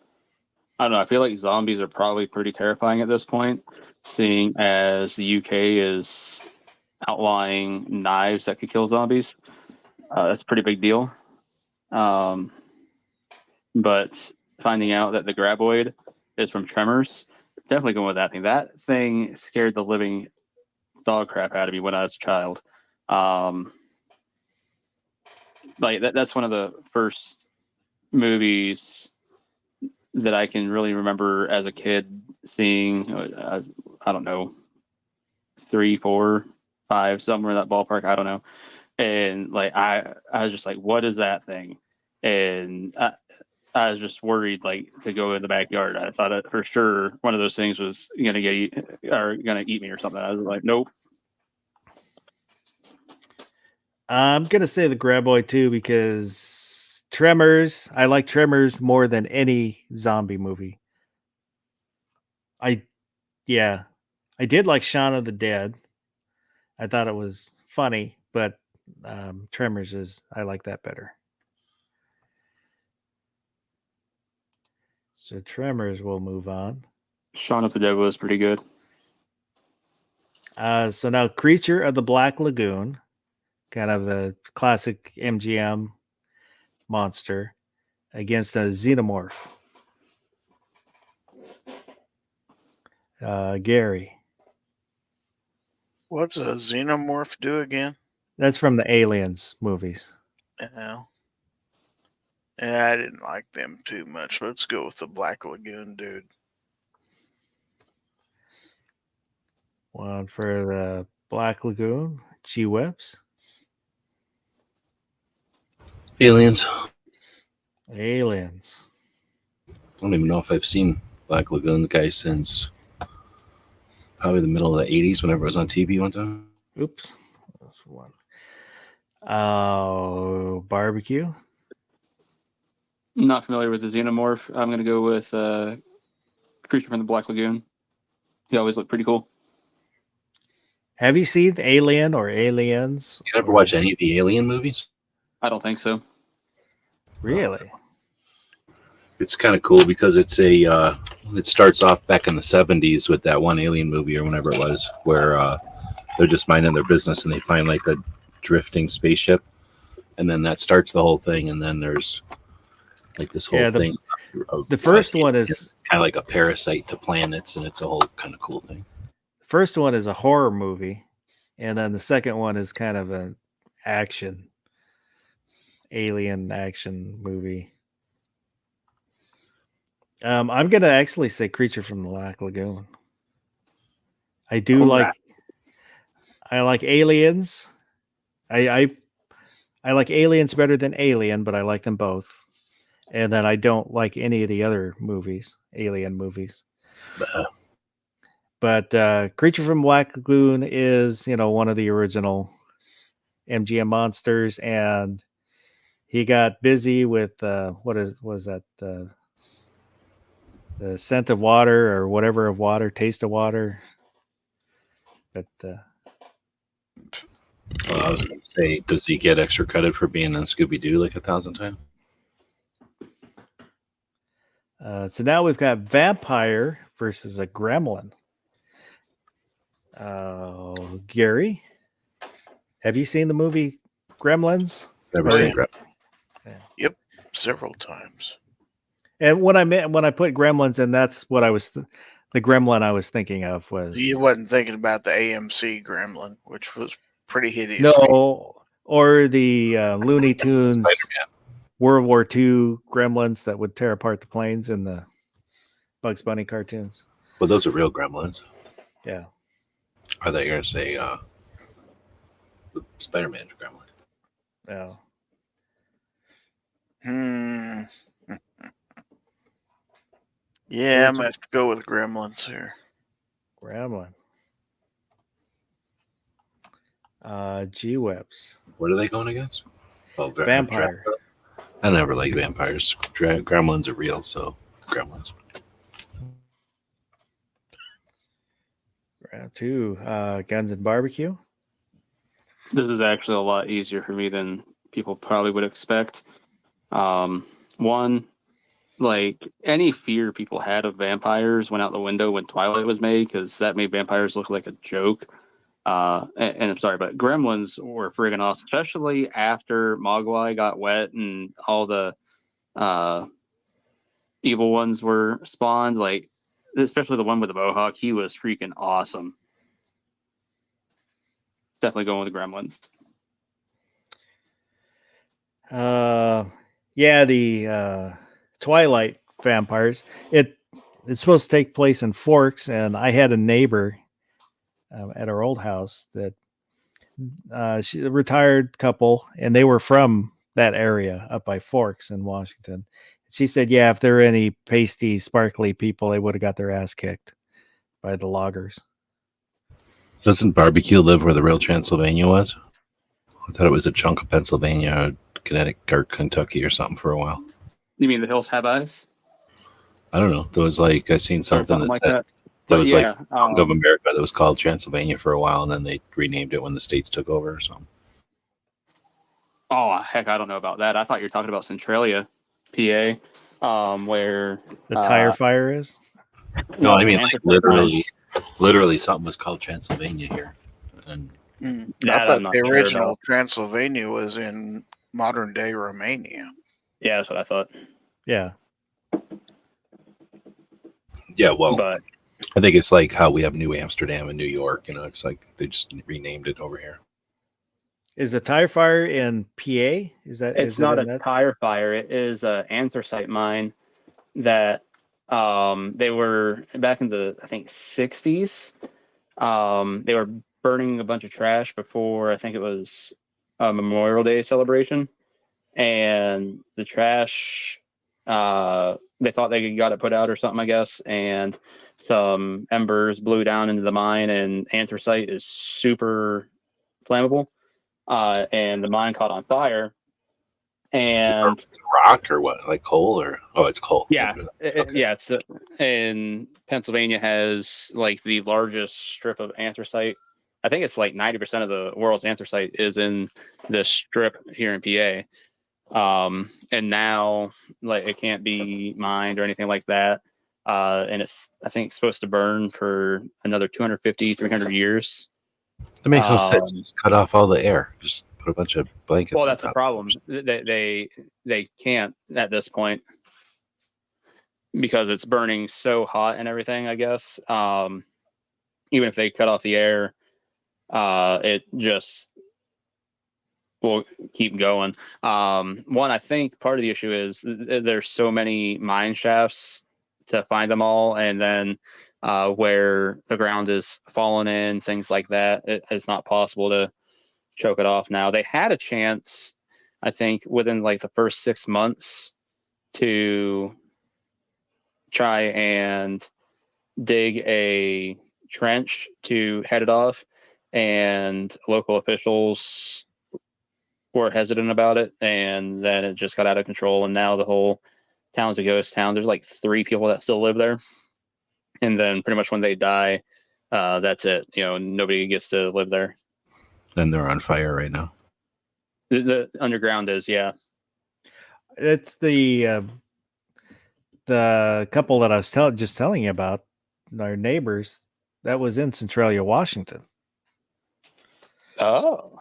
I don't know. I feel like zombies are probably pretty terrifying at this point, seeing as the UK is outlawing knives that could kill zombies. That's a pretty big deal. But finding out that the Graboid is from Tremors, definitely going with that thing. That thing scared the living dog crap out of me when I was a child. That's one of the first movies that I can really remember as a kid seeing. I don't know, 3, 4, 5, somewhere in that ballpark. I don't know. And like I was just like, what is that thing? And I was just worried, like, to go in the backyard. I thought that for sure one of those things was gonna eat me or something. I was like, nope. I'm gonna say the Graboid too because Tremors. I like Tremors more than any zombie movie. I did like Shaun of the Dead. I thought it was funny, but Tremors I like that better. So Tremors will move on. Shaun of the Dead was pretty good. So now Creature of the Black Lagoon, kind of the classic MGM monster, against a xenomorph. Gary. What's a xenomorph do again? That's from the Aliens movies. Yeah. Yeah, I didn't like them too much. Let's go with the Black Lagoon dude. One for the Black Lagoon, G-Webs. Aliens. Aliens. I don't even know if I've seen Black Lagoon guy since probably the middle of the 80s whenever it was on TV one time. Oops. That's one. Barbecue. Not familiar with the Xenomorph. I'm going to go with Creature from the Black Lagoon. He always looked pretty cool. Have you seen Alien or Aliens? You ever watch any of the Alien movies? I don't think so. Really? It's kind of cool because it's a it starts off back in the 70s with that one Alien movie or whenever it was where they're just minding their business and they find like a drifting spaceship, and then that starts the whole thing, and then there's like this whole thing. The first one is kind of like a parasite to planets, and it's a whole kind of cool thing. First one is a horror movie, and then the second one is kind of an alien action movie. I'm gonna actually say Creature from the Black Lagoon. I do I like Aliens. I like Aliens better than Alien, but I like them both. And then I don't like any of the other movies, Alien movies. But Creature from Black Lagoon is, one of the original MGM monsters, and he got busy with was that the scent of water or whatever of water, taste of water. But I was going to say, does he get extra credit for being in Scooby Doo like 1,000 times? So now we've got Vampire versus a Gremlin. Gary, have you seen the movie Gremlins? Never seen Gremlins. Yep, several times. And when I put Gremlins in, that's what I was the Gremlin I was thinking of was. You wasn't thinking about the AMC Gremlin, which was pretty hideous. No, or the Looney Tunes Spider-Man. World War II Gremlins that would tear apart the planes in the Bugs Bunny cartoons. Well, those are real gremlins. Yeah. Are they going to say the Spider-Man gremlin? Yeah. Yeah, I'm gonna have to go with Gremlins here. Gremlin. G-Webs. What are they going against? Oh, Vampire. I never liked vampires. Gremlins are real, so Gremlins. Round 2, Guns and Barbecue. This is actually a lot easier for me than people probably would expect. One, like any fear people had of vampires went out the window when Twilight was made, because that made vampires look like a joke. And I'm sorry, but Gremlins were friggin' awesome, especially after Mogwai got wet and all the evil ones were spawned. Like, especially the one with the mohawk, he was freaking awesome. Definitely going with the Gremlins. Yeah, the Twilight vampires. It's supposed to take place in Forks, and I had a neighbor at our old house that she a retired couple, and they were from that area up by Forks in Washington. She said, yeah, if there were any pasty, sparkly people, they would have got their ass kicked by the loggers. Doesn't Barbecue live where the real Transylvania was? I thought it was a chunk of Pennsylvania, or Connecticut, or Kentucky, or something for a while. You mean the Hills Have Eyes? I don't know. There was like I seen something that like said that. there was Yeah, like Chunk of America that was called Transylvania for a while, and then they renamed it when the states took over or something. Oh, heck, I don't know about that. I thought you were talking about Centralia, PA. where The tire fire is. No, I mean Santa like Cruz. literally something was called Transylvania here, and I That thought I'm not the sure original about. Transylvania was in modern day Romania. Yeah, that's what I thought. Yeah. yeah, well, But I think it's like how we have New Amsterdam and New York. You know, it's like they just renamed it over here. Is the tire fire in PA? Is that? it's is not it a in that? tire fire. It is an anthracite mine that they were back in the, I think, 60s. They were burning a bunch of trash before, I think it was a Memorial Day celebration. And the trash, they thought they got it put out or something, I guess. And some embers blew down into the mine, and anthracite is super flammable. And the mine caught on fire. And It's rock or what? Like coal or it's coal. yeah, Okay. yeah. It's and Pennsylvania has like the largest strip of anthracite. I think it's like 90% of the world's anthracite is in this strip here in PA. And now like it can't be mined or anything like that. And it's, I think, supposed to burn for another 250, 300 years. It makes no sense. Just cut off all the air. Just put a bunch of blankets. Well, on that's the top. problem. They can't at this point because it's burning so hot and everything, I guess. Even if they cut off the air, it just will keep going. One, I think part of the issue is there's so many mine shafts to find them all, and then where the ground is falling in, things like that, it's not possible to choke it off now. They had a chance, I think, within like the first 6 months to try and dig a trench to head it off, and local officials were hesitant about it, and then it just got out of control, and now the whole town's a ghost town. There's like 3 people that still live there, and then pretty much when they die, that's it. You know, nobody gets to live there. And they're on fire right now. The underground is, yeah. It's the couple that I was just telling you about, our neighbors. That was in Centralia, Washington. Oh,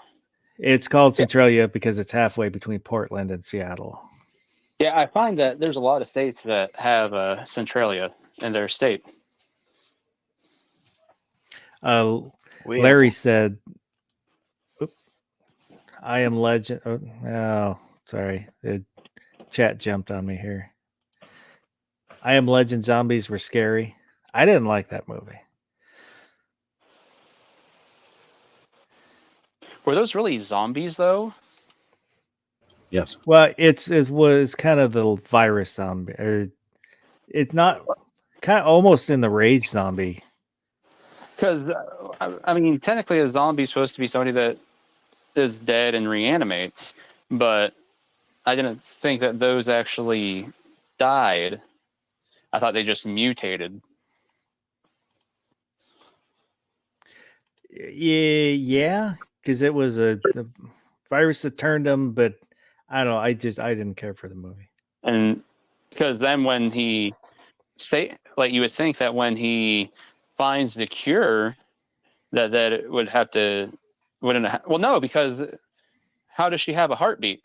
It's called Centralia because it's halfway between Portland and Seattle. yeah. I find that there's a lot of states that have Centralia in their state. Larry said, I am legend. Oh, sorry. The chat jumped on me here. I Am Legend zombies were scary. I didn't like that movie. Were those really zombies though? Yes. Well, it was kind of the virus zombie. It's not kind of almost in the rage zombie. Because I mean, technically, a zombie is supposed to be somebody that is dead and reanimates, but I didn't think that those actually died. I thought they just mutated. Yeah, because it was the virus that turned them, but I don't know. I didn't care for the movie. And because then when he you would think that when he finds the cure, that it would have to well, no, because how does she have a heartbeat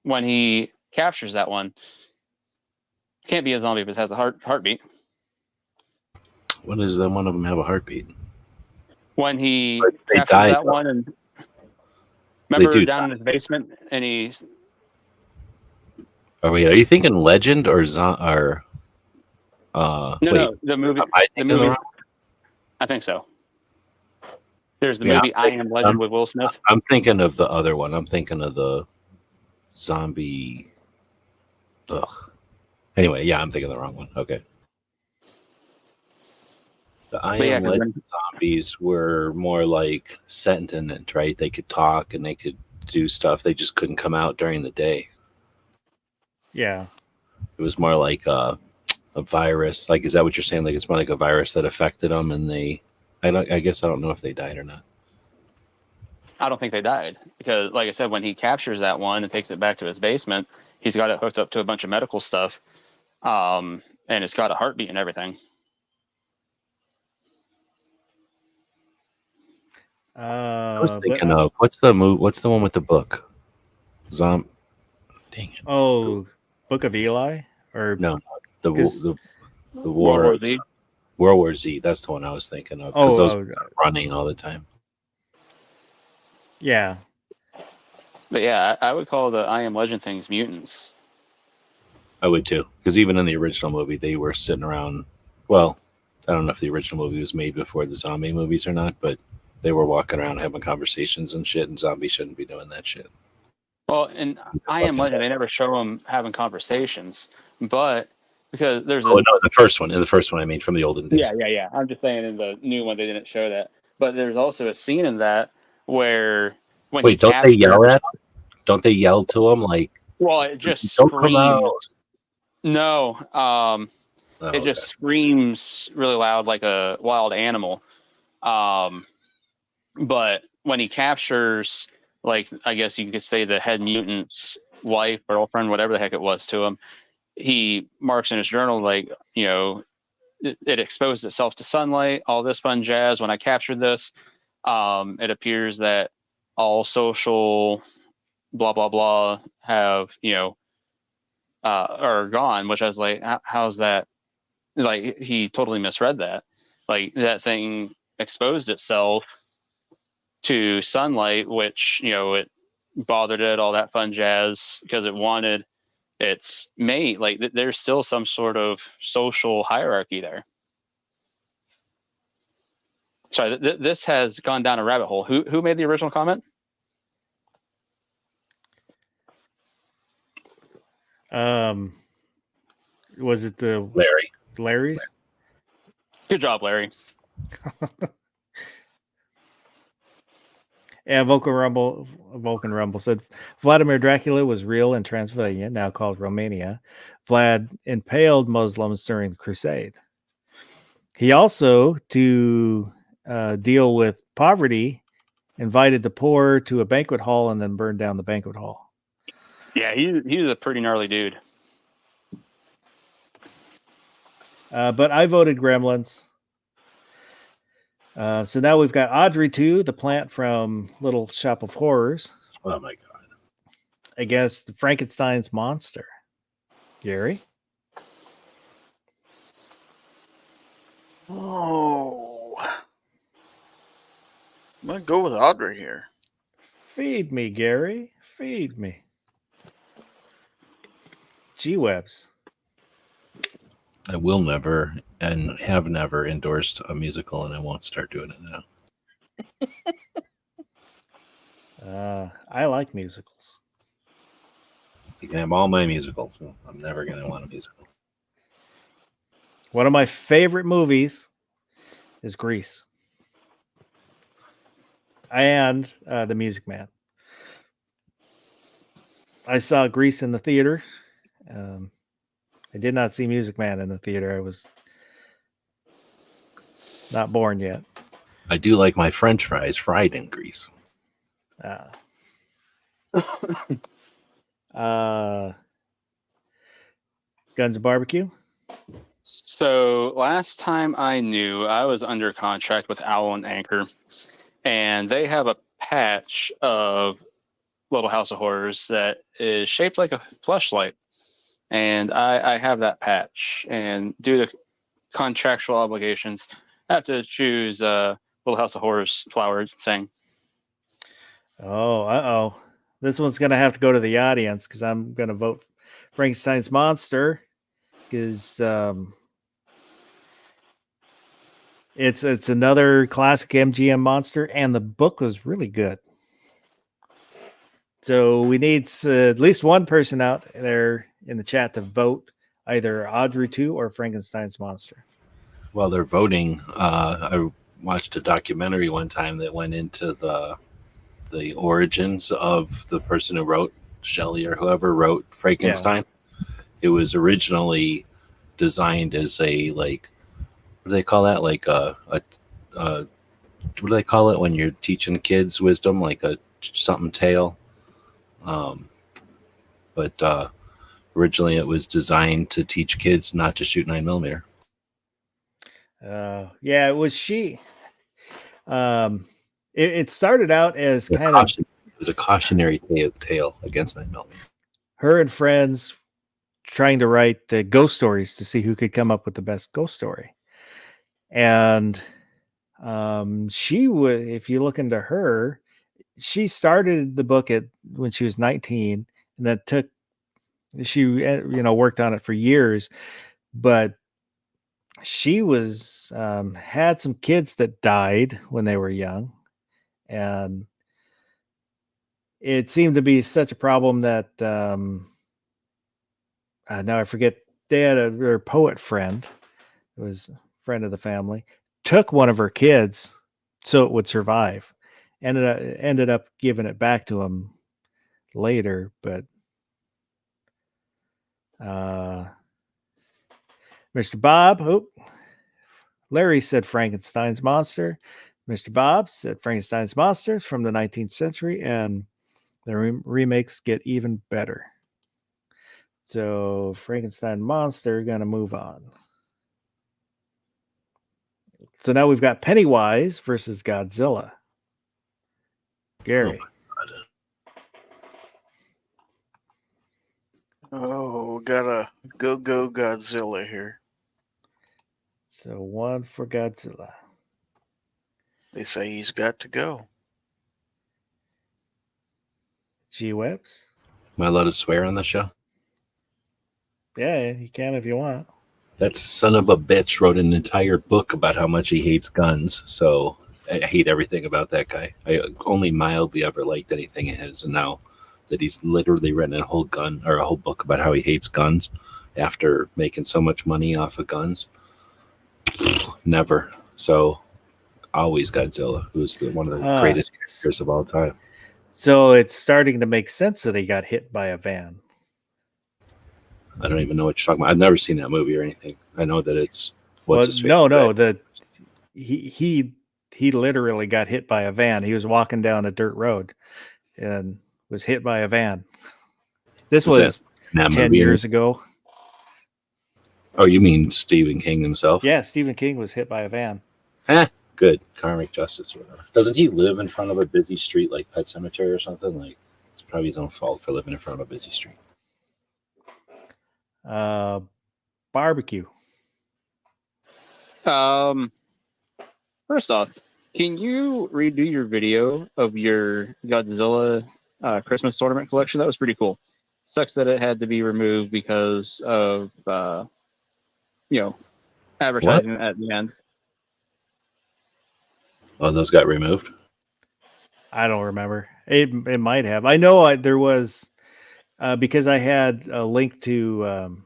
when he captures that one? Can't be a zombie if it has a heartbeat. When does then one of them have a heartbeat? When he They captures died, that though. one, and remember do down die. in his basement, and he's Are you thinking Legend or no, the movie. am I The thinking the movie. wrong- I think so. There's the Yeah, movie I Am Legend with Will Smith. I'm thinking of the other one. I'm thinking of the zombie. Ugh. Anyway, yeah, I'm thinking the wrong one. Okay. The I But yeah, Am 'cause Legend zombies were more like sentient, right? They could talk and they could do stuff. They just couldn't come out during the day. Yeah. It was more like a virus. Like, is that what you're saying? Like, it's more like a virus that affected them, and I guess I don't know if they died or not. I don't think they died because, like I said, when he captures that one and takes it back to his basement, he's got it hooked up to a bunch of medical stuff, and it's got a heartbeat and everything. I was But thinking of what's the one with the book? Dang it! Book of Eli or No, the 'cause- the World war War Z. World War Z. That's the one I was thinking of because those oh, are running all the time. yeah. But yeah, I would call the I Am Legend things mutants. I would too, because even in the original movie, they were sitting around. Well, I don't know if the original movie was made before the zombie movies or not, but they were walking around having conversations and shit. And zombies shouldn't be doing that shit. Well, in He's a I Am fucking Legend, bad- they never show them having conversations, but because there's a Oh no, the first one. In the first one, I mean, from the olden days. yeah. I'm just saying in the new one they didn't show that, but there's also a scene in that where when Wait, he don't they yell captures- at? Don't they yell to him like, Well, it just "Don't come out"? screams. No, Oh, it just screams really loud like a wild animal. But when he captures, like, I guess you could say the head mutant's wife or girlfriend, whatever the heck it was to him, he marks in his journal, like, it exposed itself to sunlight, all this fun jazz. When I captured this, it appears that all social blah, blah, blah have, are gone, which I was like, how's that? Like, he totally misread that. Like, that thing exposed itself to sunlight, which, it bothered it, all that fun jazz, because it wanted its mate. Like, there's still some sort of social hierarchy there. Sorry, this has gone down a rabbit hole. Who made the original comment? Was it the Larry. Larry's? Good job, Larry. Yeah, Vulcan Rumble said Vladimir Dracula was real in Transylvania, now called Romania. Vlad impaled Muslims during the Crusade. He also, to deal with poverty, invited the poor to a banquet hall and then burned down the banquet hall. Yeah, he's a pretty gnarly dude. But I voted Gremlins. So now we've got Audrey 2, the plant from Little Shop of Horrors, Oh my god. against Frankenstein's monster. Gary? Oh, I'm gonna go with Audrey here. Feed me, Gary. Feed me. G-Webs. I will never and have never endorsed a musical, and I won't start doing it now. I like musicals. You can have all my musicals. I'm never going to want a musical. One of my favorite movies is Grease. And The Music Man. I saw Grease in the theater. I did not see Music Man in the theater. I was not born yet. I do like my French fries fried in grease. Guns and Barbecue. So last time I knew, I was under contract with Owl and Anchor, and they have a patch of Little House of Horrors that is shaped like a fleshlight. And I have that patch, and due to contractual obligations, I have to choose Little House of Horrors flower thing. Oh. This one's going to have to go to the audience because I'm going to vote Frankenstein's monster because it's another classic MGM monster, and the book was really good. So we need at least one person out there in the chat to vote either Audrey 2 or Frankenstein's monster. While they're voting, I watched a documentary one time that went into the origins of the person who wrote Shelley or whoever wrote Frankenstein. Yeah. It was originally designed as a, like, what do they call that? Like what do they call it when you're teaching kids wisdom? Like a something tale. But Originally, it was designed to teach kids not to shoot 9mm. Yeah, it was she. It started out as kind of It was a cautionary tale against 9mm. her and friends trying to write ghost stories to see who could come up with the best ghost story. And she would, if you look into her, she started the book when she was 19, and that she worked on it for years, but she was had some kids that died when they were young, and it seemed to be such a problem that now I forget, they had their poet friend, it was a friend of the family, took one of her kids so it would survive. Ended up giving it back to him later, but Mr. Bob, Larry said Frankenstein's monster. Mr. Bob said Frankenstein's monsters from the 19th century, and the remakes get even better. So Frankenstein monster, gonna move on. So now we've got Pennywise versus Godzilla. Gary. Oh, gotta go Godzilla here. So one for Godzilla. They say he's got to go. G-Webs? Am I allowed to swear on the show? Yeah, you can if you want. That son of a bitch wrote an entire book about how much he hates guns. So I hate everything about that guy. I only mildly ever liked anything of his, and now that he's literally written a whole book about how he hates guns after making so much money off of guns, never. So always Godzilla, who's one of the greatest characters of all time. So it's starting to make sense that he got hit by a van. I don't even know what you're talking about. I've never seen that movie or anything. I know that it's he literally got hit by a van. He was walking down a dirt road and was hit by a van. This was 10 years ago. Oh, you mean Stephen King himself? Yeah, Stephen King was hit by a van. Good. Karmic justice or whatever. Doesn't he live in front of a busy street like Pet Sematary or something? Like, it's probably his own fault for living in front of a busy street. Barbecue. First off, can you redo your video of your Godzilla Christmas tournament collection? That was pretty cool. Sucks that it had to be removed because of advertising at the end. Oh, those got removed? I don't remember. It might have. I know there was because I had a link to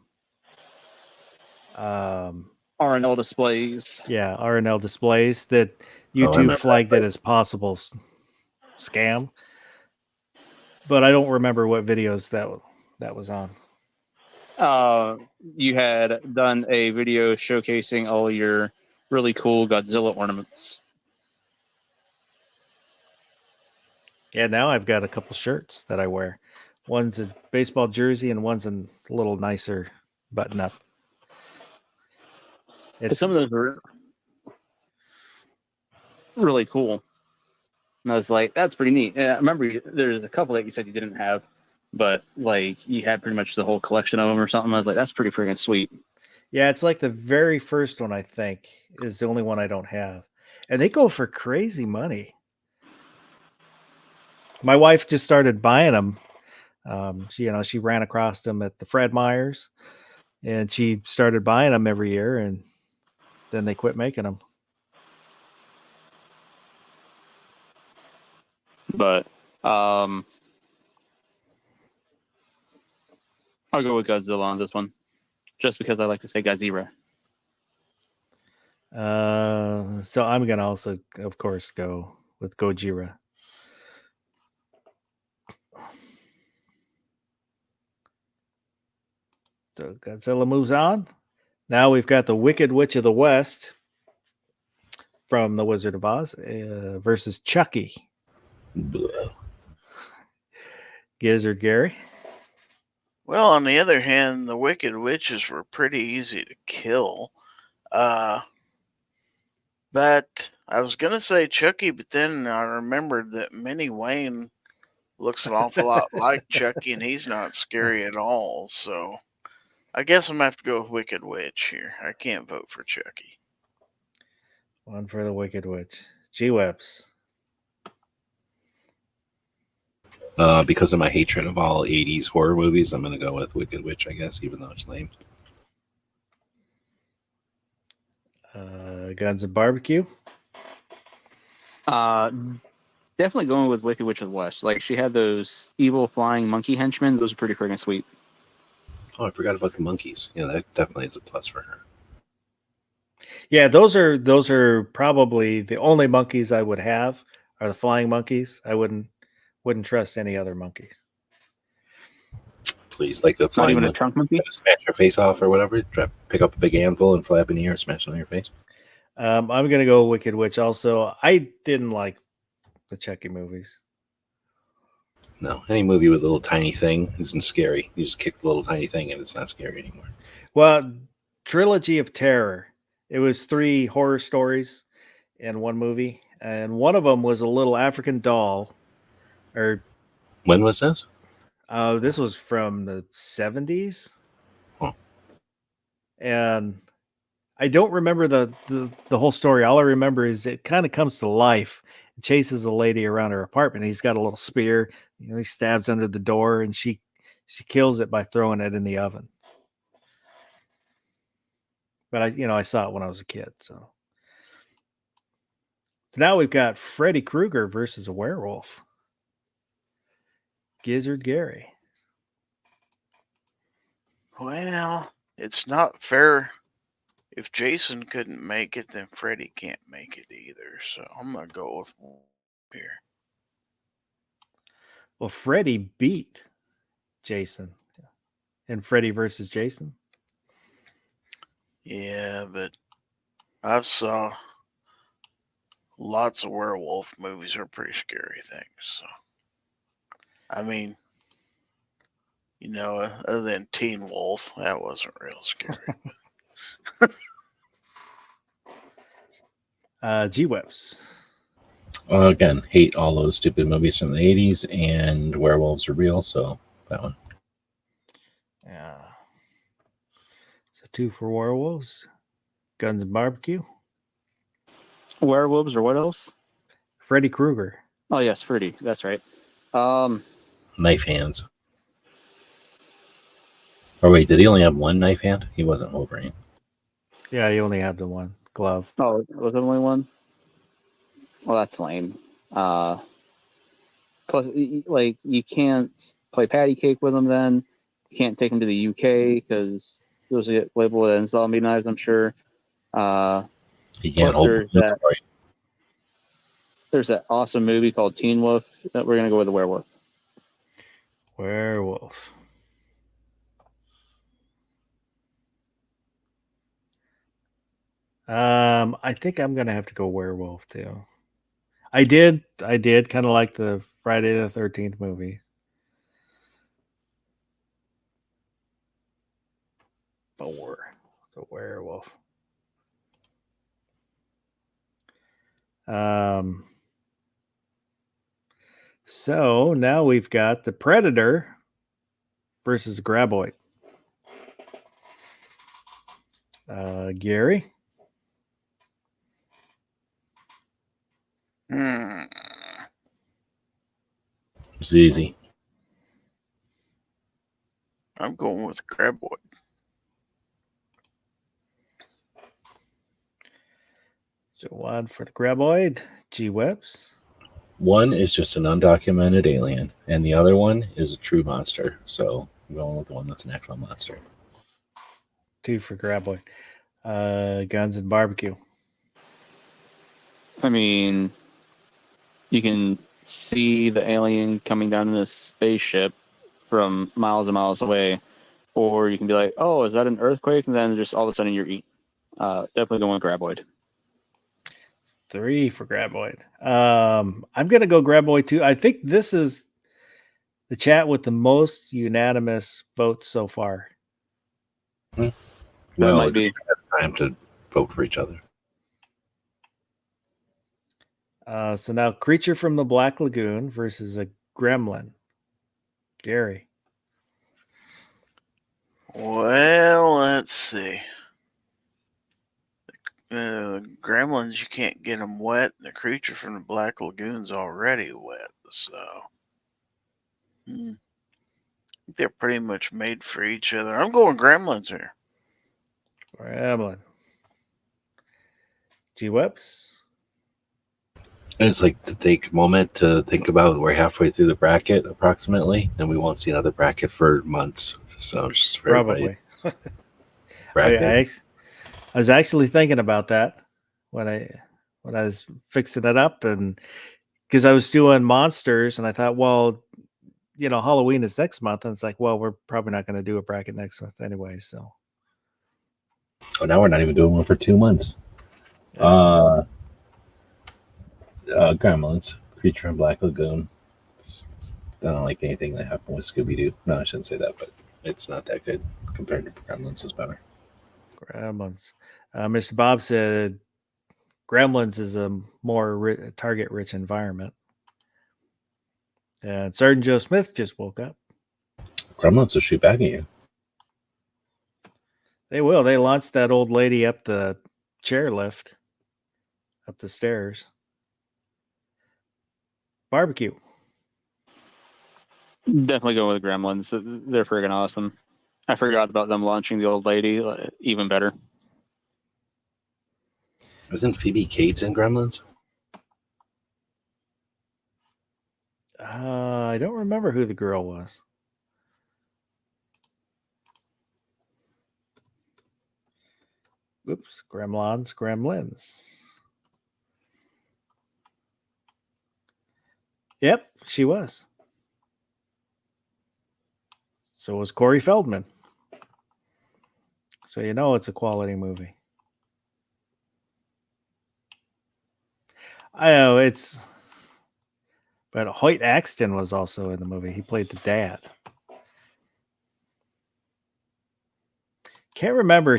R&L displays. Yeah, R&L displays that YouTube flagged it as possible scam. But I don't remember what videos that was on. You had done a video showcasing all your really cool Godzilla ornaments. Yeah, now I've got a couple shirts that I wear. One's a baseball jersey and one's a little nicer button up. Some of those were really cool. And I was like, that's pretty neat. And I remember there's a couple that you said you didn't have, but like you had pretty much the whole collection of them or something. I was like, that's pretty freaking sweet. Yeah, it's like the very first one, I think, is the only one I don't have. And they go for crazy money. My wife just started buying them. She ran across them at the Fred Meyers, and she started buying them every year, and then they quit making them. But I'll go with Godzilla on this one, just because I like to say Godzilla. So I'm gonna also, of course, go with Gojira. So Godzilla moves on. Now we've got the Wicked Witch of the West from The Wizard of Oz versus Chucky. Blah. Gizzard Gary. Well, on the other hand, the Wicked Witches were pretty easy to kill. But I was gonna say Chucky, but then I remembered that Minnie Wayne looks an awful lot like Chucky, and he's not scary at all. So I guess I'm gonna have to go with Wicked Witch here. I can't vote for Chucky. One for the Wicked Witch. G-Webs. Because of my hatred of all 80s horror movies, I'm going to go with Wicked Witch, I guess, even though it's lame. Guns and Barbecue. Definitely going with Wicked Witch of the West. Like, she had those evil flying monkey henchmen. Those are pretty freaking sweet. Oh, I forgot about the monkeys. Yeah, that definitely is a plus for her. Yeah, those are probably the only monkeys I would have are the flying monkeys. I wouldn't trust any other monkeys. Please, like the Not flying even a monkey, trunk monkey. smash your face off or whatever. Pick up a big anvil and fly up in the air, smash it on your face. I'm gonna go Wicked Witch. Also, I didn't like the Chucky movies. No, any movie with a little tiny thing isn't scary. You just kick the little tiny thing and it's not scary anymore. Well, Trilogy of Terror. It was 3 horror stories in one movie, and one of them was a little African doll. Or When was this? this was from the 70s. Huh. And I don't remember the whole story. All I remember is it kind of comes to life and chases a lady around her apartment. He's got a little spear. He stabs under the door, and she kills it by throwing it in the oven. But I saw it when I was a kid. So now we've got Freddy Krueger versus a werewolf. Gizzard Gary. Well, it's not fair. If Jason couldn't make it, then Freddy can't make it either. So I'm gonna go with here. Well, Freddy beat Jason in Freddy versus Jason. Yeah, but I've saw lots of werewolf movies are pretty scary things. So, I mean, other than Teen Wolf, that wasn't real scary. G-Webs. Again, hate all those stupid movies from the 80s, and werewolves are real, so that one. Yeah. So 2 for werewolves. Guns and Barbecue. Werewolves or what else? Freddy Krueger. Oh yes, Freddy. That's right. Knife hands. Or wait, did he only have one knife hand? He wasn't Wolverine. Yeah, you only have the one glove. Oh, was it only one? Well, that's lame. Plus, like, you can't play patty cake with them. Then you can't take them to the UK because those get labeled as zombie knives, I'm sure. He can't Plus hold there's the There's that awesome movie called Teen Wolf that we're gonna go with the werewolf. Werewolf. I think I'm gonna have to go werewolf too. I did kind of like the Friday the 13th movie. The werewolf. So now we've got the Predator versus Graboid. Gary. It's easy. I'm going with Graboid. So 1 for the Graboid. G-Webs. One is just an undocumented alien, and the other one is a true monster. So I'm going with the one that's an actual monster. 2 for Graboid. Guns and Barbecue. I mean, you can see the alien coming down in a spaceship from miles and miles away, or you can be like, "Oh, is that an earthquake?" And then just all of a sudden you're eaten. Definitely going with Graboid. 3 for Graboid. I'm gonna go Graboid too. I think this is The chat with the most unanimous votes so far. That Well, might be. time to vote for each other. So now Creature from the Black Lagoon versus a Gremlin. Gary. Well, let's see. Gremlins, you can't get them wet. The Creature from the Black Lagoon's already wet, so I think they're pretty much made for each other. I'm going Gremlins here. Gremlin. G Webs. And it's like to take a moment to think about we're halfway through the bracket approximately, and we won't see another bracket for months. So just for everybody, Probably. bracket. I was actually thinking about that when I was fixing it up, and because I was doing monsters, and I thought, well, Halloween is next month, and it's like, well, we're probably not going to do a bracket next month anyway. So, Oh, now we're not even doing one for 2 months. Gremlins, Creature in Black Lagoon. I don't like anything that happened with Scooby Doo. No, I shouldn't say that, but it's not that good compared to Gremlins. Was better. Gremlins. Mr. Bob said Gremlins is a more target-rich environment. And Sergeant Joe Smith just woke up. Gremlins will shoot back at you. They will. They launched that old lady up the chairlift, up the stairs. Barbecue. Definitely going with Gremlins. They're friggin' awesome. I forgot about them launching the old lady. Even better. Isn't Phoebe Cates in Gremlins? I don't remember who the girl was. Oops, Gremlins. Yep, she was. So was Corey Feldman. So it's a quality movie. I know but Hoyt Axton was also in the movie. He played the dad. Can't remember.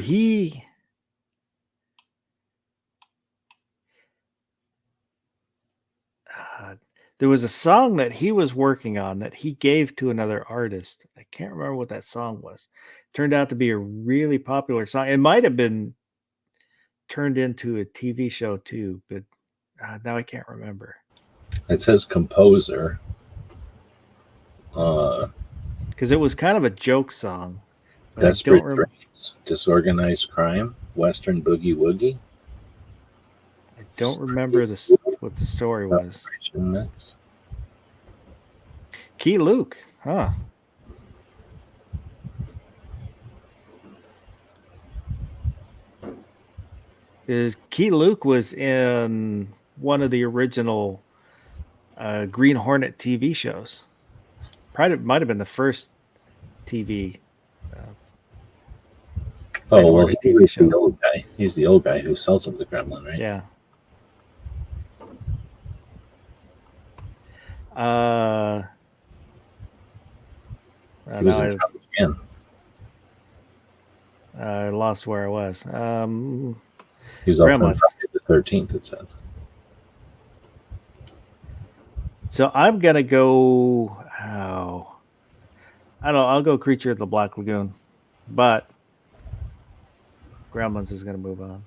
There was a song that he was working on that he gave to another artist. I can't remember what that song was. Turned out to be a really popular song. It might have been turned into a TV show too, but now I can't remember. It says composer. Because it was kind of a joke song. Desperate Dreams, Disorganized Crime, Western Boogie Woogie. I don't remember what the story was. Mix. Key Luke, huh? Key Luke was in one of the original Green Hornet TV shows. Probably might have been the first TV. Oh, well, he's the old guy. He's the old guy who sells him the Gremlin, right? Yeah. He was in trouble again. I lost where I was. He was also on Friday the 13th, it said. So I'm going to go... I don't know. I'll go Creature of the Black Lagoon. But Gremlins is going to move on.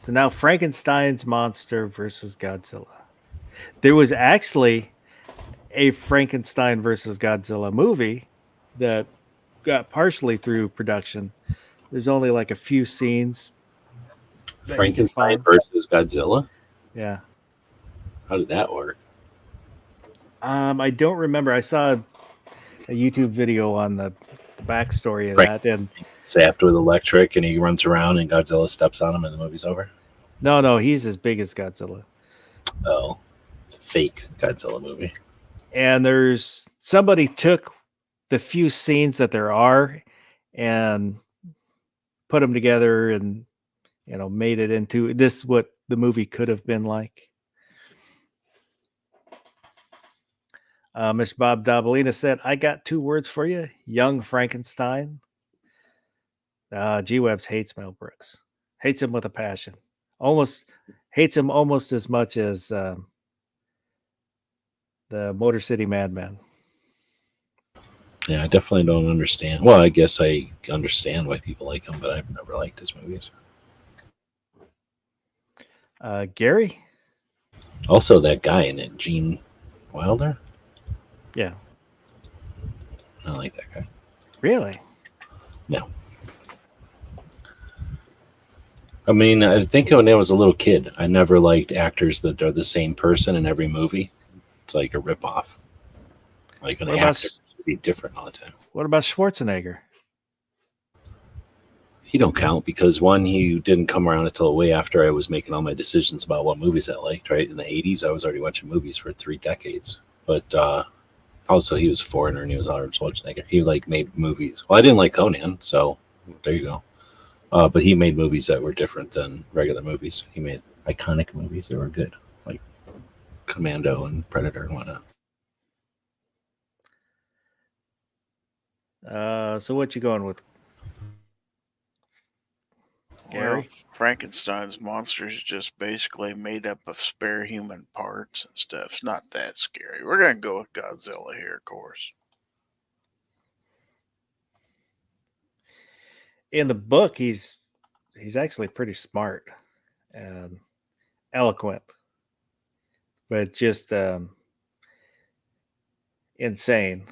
So now Frankenstein's monster versus Godzilla. There was actually a Frankenstein versus Godzilla movie that got partially through production. There's only like a few scenes. Frankenstein versus Godzilla? Yeah. How did that work? I don't remember. I saw a YouTube video on the backstory of that, and zapped with electric, and he runs around, and Godzilla steps on him, and the movie's over. No, he's as big as Godzilla. Oh, it's a fake Godzilla movie. And somebody took the few scenes that there are and put them together, and made it into this what the movie could have been like. Mr. Bob Dabalina said, I got 2 words for you. Young Frankenstein. G-Webs hates Mel Brooks. Hates him with a passion. Hates him almost as much as the Motor City Madman. Yeah, I definitely don't understand. Well, I guess I understand why people like him, but I've never liked his movies. Gary? Also, that guy in it, Gene Wilder. Yeah. I like that guy. Really? No. I mean, I think when I was a little kid, I never liked actors that are the same person in every movie. It's like a ripoff. Like an What about actor should be different all the time. What about Schwarzenegger? He don't count because one, he didn't come around until way after I was making all my decisions about what movies I liked. Right in the '80s, I was already watching movies for 3 decades. But also, he was a foreigner and he was Arnold Schwarzenegger. He like made movies. Well, I didn't like Conan, so there you go. But he made movies that were different than regular movies. He made iconic movies that were good, like Commando and Predator and whatnot. So what you going with? Well, Gary? Frankenstein's monster is just basically made up of spare human parts and stuff. It's not that scary. We're going to go with Godzilla here, of course. In the book, he's actually pretty smart and eloquent, but just insane.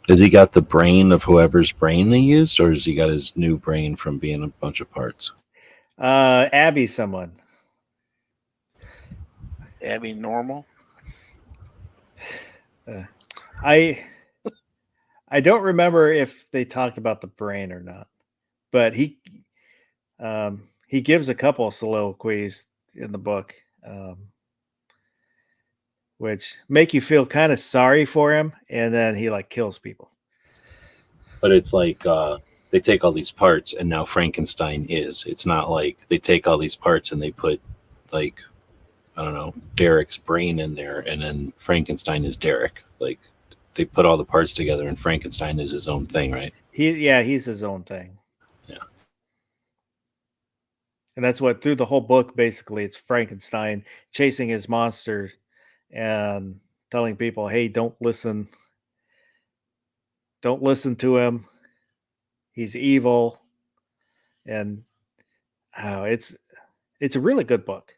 Has he got the brain of whoever's brain they used, or has he got his new brain from being a bunch of parts? Abby, someone. Abby Normal? I don't remember if they talked about the brain or not, but he gives a couple of soliloquies in the book, which make you feel kind of sorry for him, and then he like kills people. But it's like they take all these parts, and now Frankenstein is. It's not like they take all these parts and they put, like, I don't know, Derek's brain in there, and then Frankenstein is Derek. Like, they put all the parts together, and Frankenstein is his own thing, right? He's his own thing. Yeah. And that's what, through the whole book, basically, it's Frankenstein chasing his monster and telling people, hey, don't listen to him. He's evil. And it's a really good book.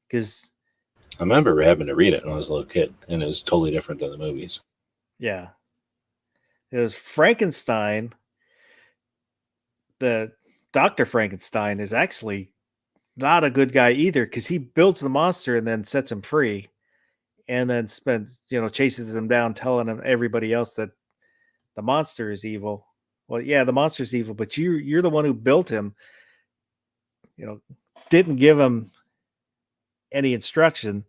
Because I remember having to read it when I was a little kid, and it was totally different than the movies. yeah. It was Frankenstein. The Dr. Frankenstein is actually not a good guy either, because he builds the monster and then sets him free, and then chases him down, telling everybody else that the monster is evil. Well, yeah, the monster's evil, but you're the one who built him. Didn't give him any instruction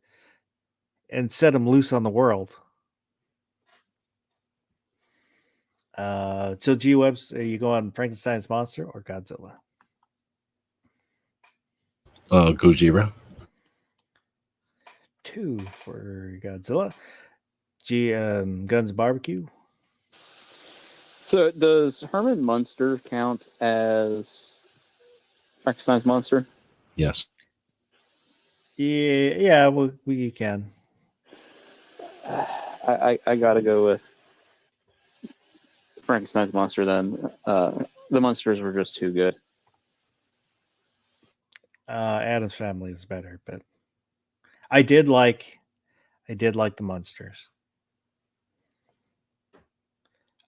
and set him loose on the world. So G-Webs, are you going Frankenstein's monster or Godzilla? Gojira. 2 for Godzilla. Guns Barbecue. So does Herman Munster count as Frankenstein's monster? Yes. Yeah, we can. I gotta go with Frankenstein's monster then. The monsters were just too good. Adam's Family is better, but I did like the monsters.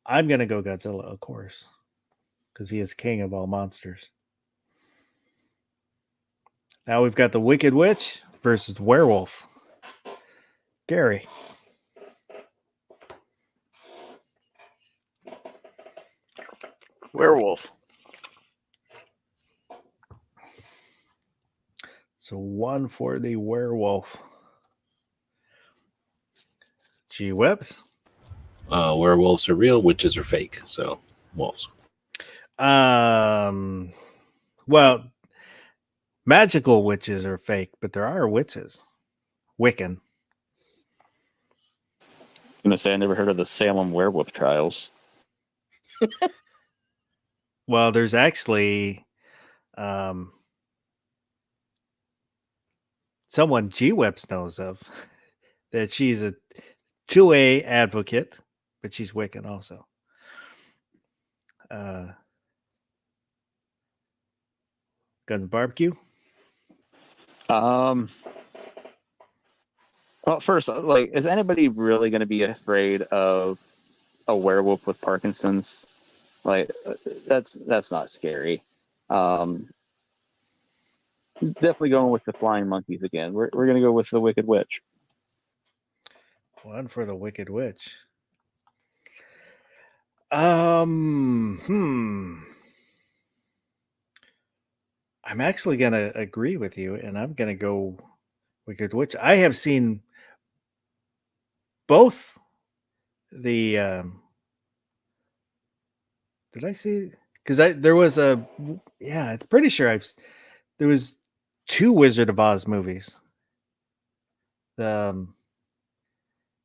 I'm gonna go Godzilla, of course, because he is king of all monsters. Now we've got the Wicked Witch versus the Werewolf. Gary. Werewolf. So 1 for the Werewolf. G-Webs. Werewolves are real, witches are fake. So, wolves. Well, magical witches are fake, but there are witches. Wiccan. gonna say I never heard of the Salem werewolf trials. Well, there's actually someone G-Webs knows of that she's a 2A advocate, but she's Wiccan also. Guns Barbecue. Well, first, like, is anybody really going to be afraid of a werewolf with Parkinson's? Like, that's not scary. Definitely going with the flying monkeys again. We're going to go with the Wicked Witch. One for the Wicked Witch. I'm actually gonna agree with you, and I'm gonna go Wicked Witch. I have seen both the. Did I see? Because there was a. Yeah, I'm pretty sure there was 2 Wizard of Oz movies. The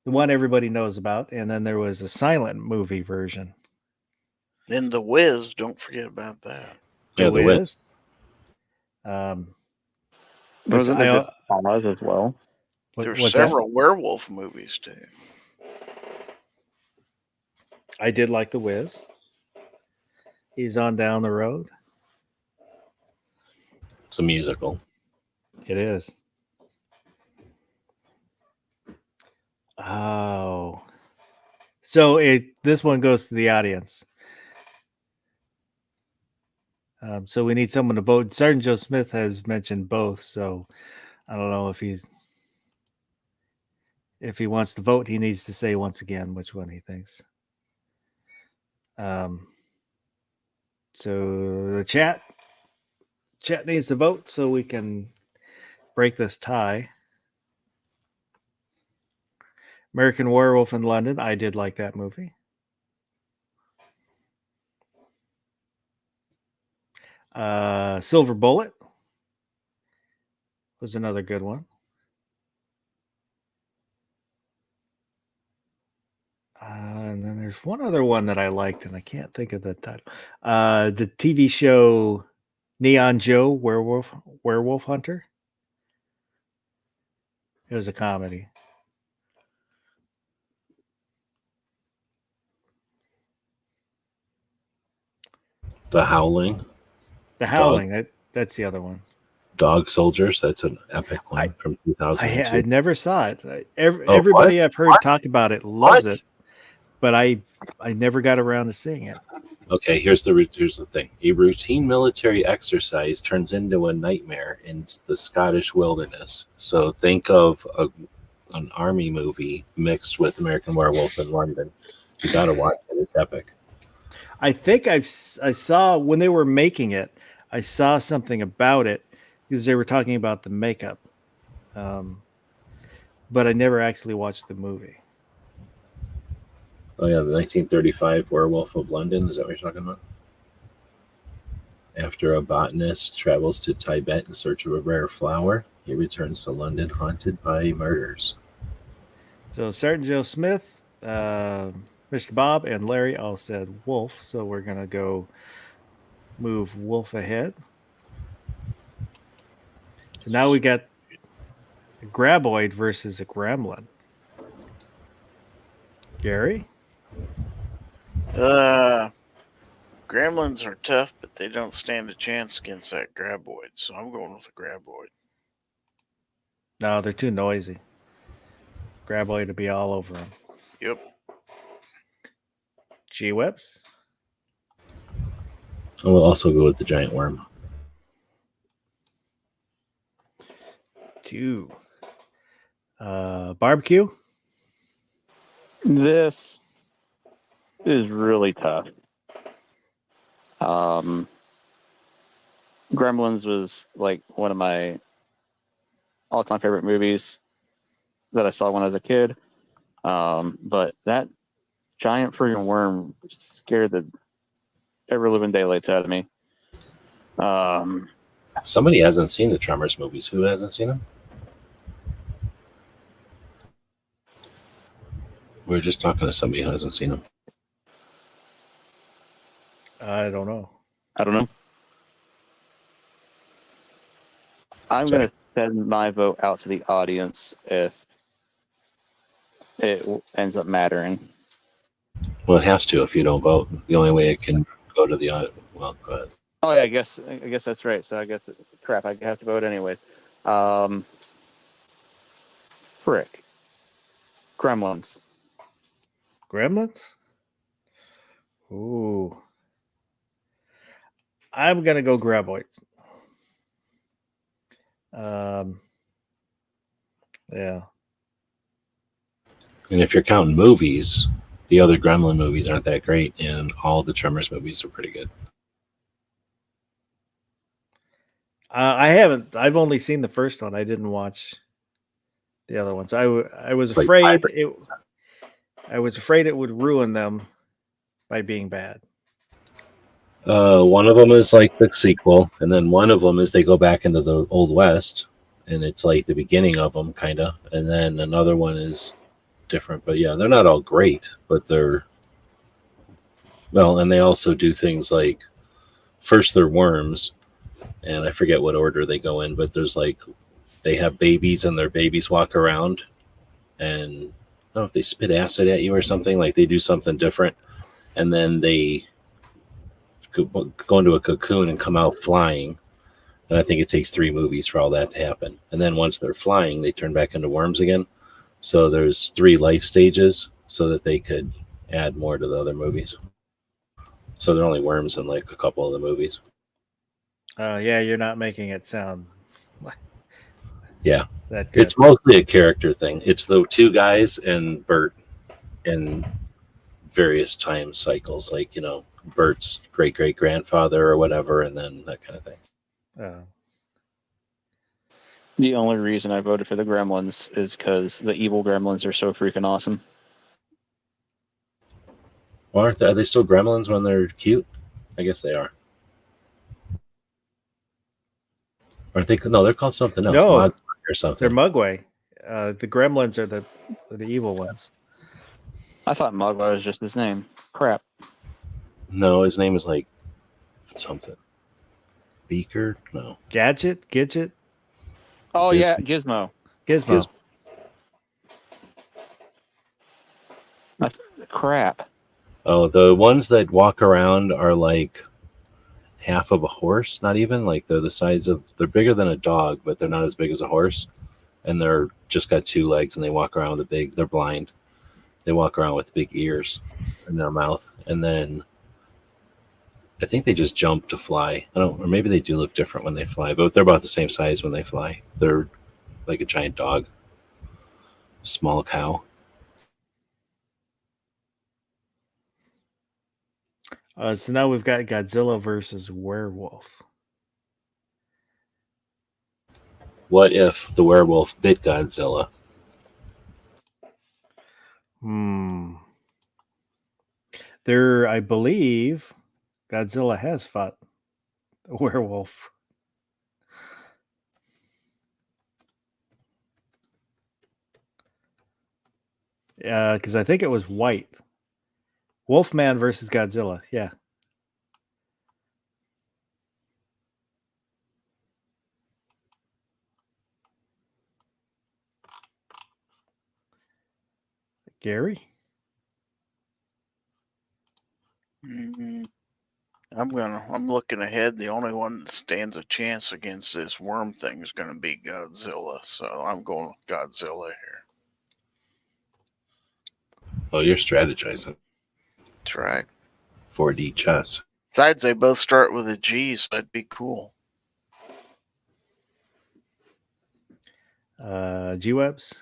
one everybody knows about, and then there was a silent movie version. Then The Wiz, don't forget about that. Yeah, the Wiz. Wasn't there just Oz as well? There were several werewolf movies too. I did like The Wiz. He's on down the road. It's a musical. It is. Oh. So this one goes to the audience. So we need someone to vote. Sergeant Joe Smith has mentioned both, so I don't know if he wants to vote. He needs to say once again which one he thinks. So the chat needs to vote so we can break this tie. American Werewolf in London. I did like that movie. Silver Bullet was another good one. And then there's one other one that I liked, and I can't think of the title. The TV show Neon Joe Werewolf Hunter. It was a comedy. The Howling. The Howling. That's the other one. Dog Soldiers. That's an epic one from 2002. I never saw it. Everybody I've heard talk about it loves it, but I never got around to seeing it. Okay, here's the thing. A routine military exercise turns into a nightmare in the Scottish wilderness. So think of an army movie mixed with American Werewolf in London. You got to watch it. It's epic. I think I saw when they were making it, I saw something about it because they were talking about the makeup. But I never actually watched the movie. Oh, yeah, the 1935 Werewolf of London. Is that what you're talking about? After a botanist travels to Tibet in search of a rare flower, he returns to London haunted by murders. So Sergeant Joe Smith, Mr. Bob, and Larry all said wolf. So we're going to go move wolf ahead. So now we got a graboid versus a gremlin. Gary? Gremlins are tough, but they don't stand a chance against that graboid. So I'm going with a graboid. No, they're too noisy. Graboid to be all over them. Yep. G-Webs? I will also go with the giant worm. 2. Barbecue? This is really tough. Gremlins was like one of my all-time favorite movies that I saw when I was a kid. But that giant freaking worm scared the ever-living daylights out of me. Somebody hasn't seen the Tremors movies. Who hasn't seen them? We're just talking to somebody who hasn't seen them. I don't know. I don't know. I'm Sorry. going to send my vote out to the audience if it ends up mattering. Well, it has to if you don't vote. The only way it can go to the audit. Well, go ahead. Oh yeah, I guess that's right. So I guess crap. I have to vote anyways. Frick. Gremlins. Gremlins? Ooh. I'm gonna go Graboids. Yeah. And if you're counting movies, the other Gremlin movies aren't that great, and all the Tremors movies are pretty good. I haven't. I've only seen the first one. I didn't watch the other ones. I was It's like afraid 5%. it. I was afraid it would ruin them by being bad. One of them is like the sequel, and then one of them is they go back into the Old West, and it's like the beginning of them, kind of. And then another one is different, but yeah, they're not all great, but they're well. And they also do things like first they're worms, and I forget what order they go in, but there's like they have babies, and their babies walk around, and I don't know if they spit acid at you or something. Like they do something different, and then they go into a cocoon and come out flying. And I think it takes 3 movies for all that to happen. And then once they're flying, they turn back into worms again. So there's 3 life stages so that they could add more to the other movies. So they're only worms in like a couple of the movies. Yeah, you're not making it sound. Yeah. That good. It's mostly a character thing. It's the 2 guys and Bert in various time cycles, like, you know, Bert's great-great-grandfather or whatever, and then that kind of thing. The only reason I voted for the Gremlins is because the evil Gremlins are so freaking awesome. Well, are they still gremlins when they're cute? I guess they are. Aren't they? No, they're called something else. No, Mogwai or They're something. Mugwai. The Gremlins are the evil ones. I thought Mogwai was just his name. Crap. No, his name is like something. Beaker? No. Gadget, Gidget, Oh Gizmo. yeah, Gizmo. Gizmo. Crap. Oh, the ones that walk around are like half of a horse, not even. Like they're the size of, they're bigger than a dog, but they're not as big as a horse. And they're just got 2 legs, and they walk around with they're blind. They walk around with big ears in their mouth. And then I think they just jump to fly. I don't, or maybe they do look different when they fly, but they're about the same size when they fly. They're like a giant dog, small cow. So now we've got Godzilla versus werewolf. What if the werewolf bit Godzilla? There, I believe, Godzilla has fought a werewolf. Because I think it was White. Wolfman versus Godzilla. Yeah. Gary? I'm looking ahead. The only one that stands a chance against this worm thing is going to be Godzilla. So I'm going with Godzilla here. Oh, you're strategizing. That's right. 4D chess. Besides, they both start with a G, so that'd be cool. G-Webs?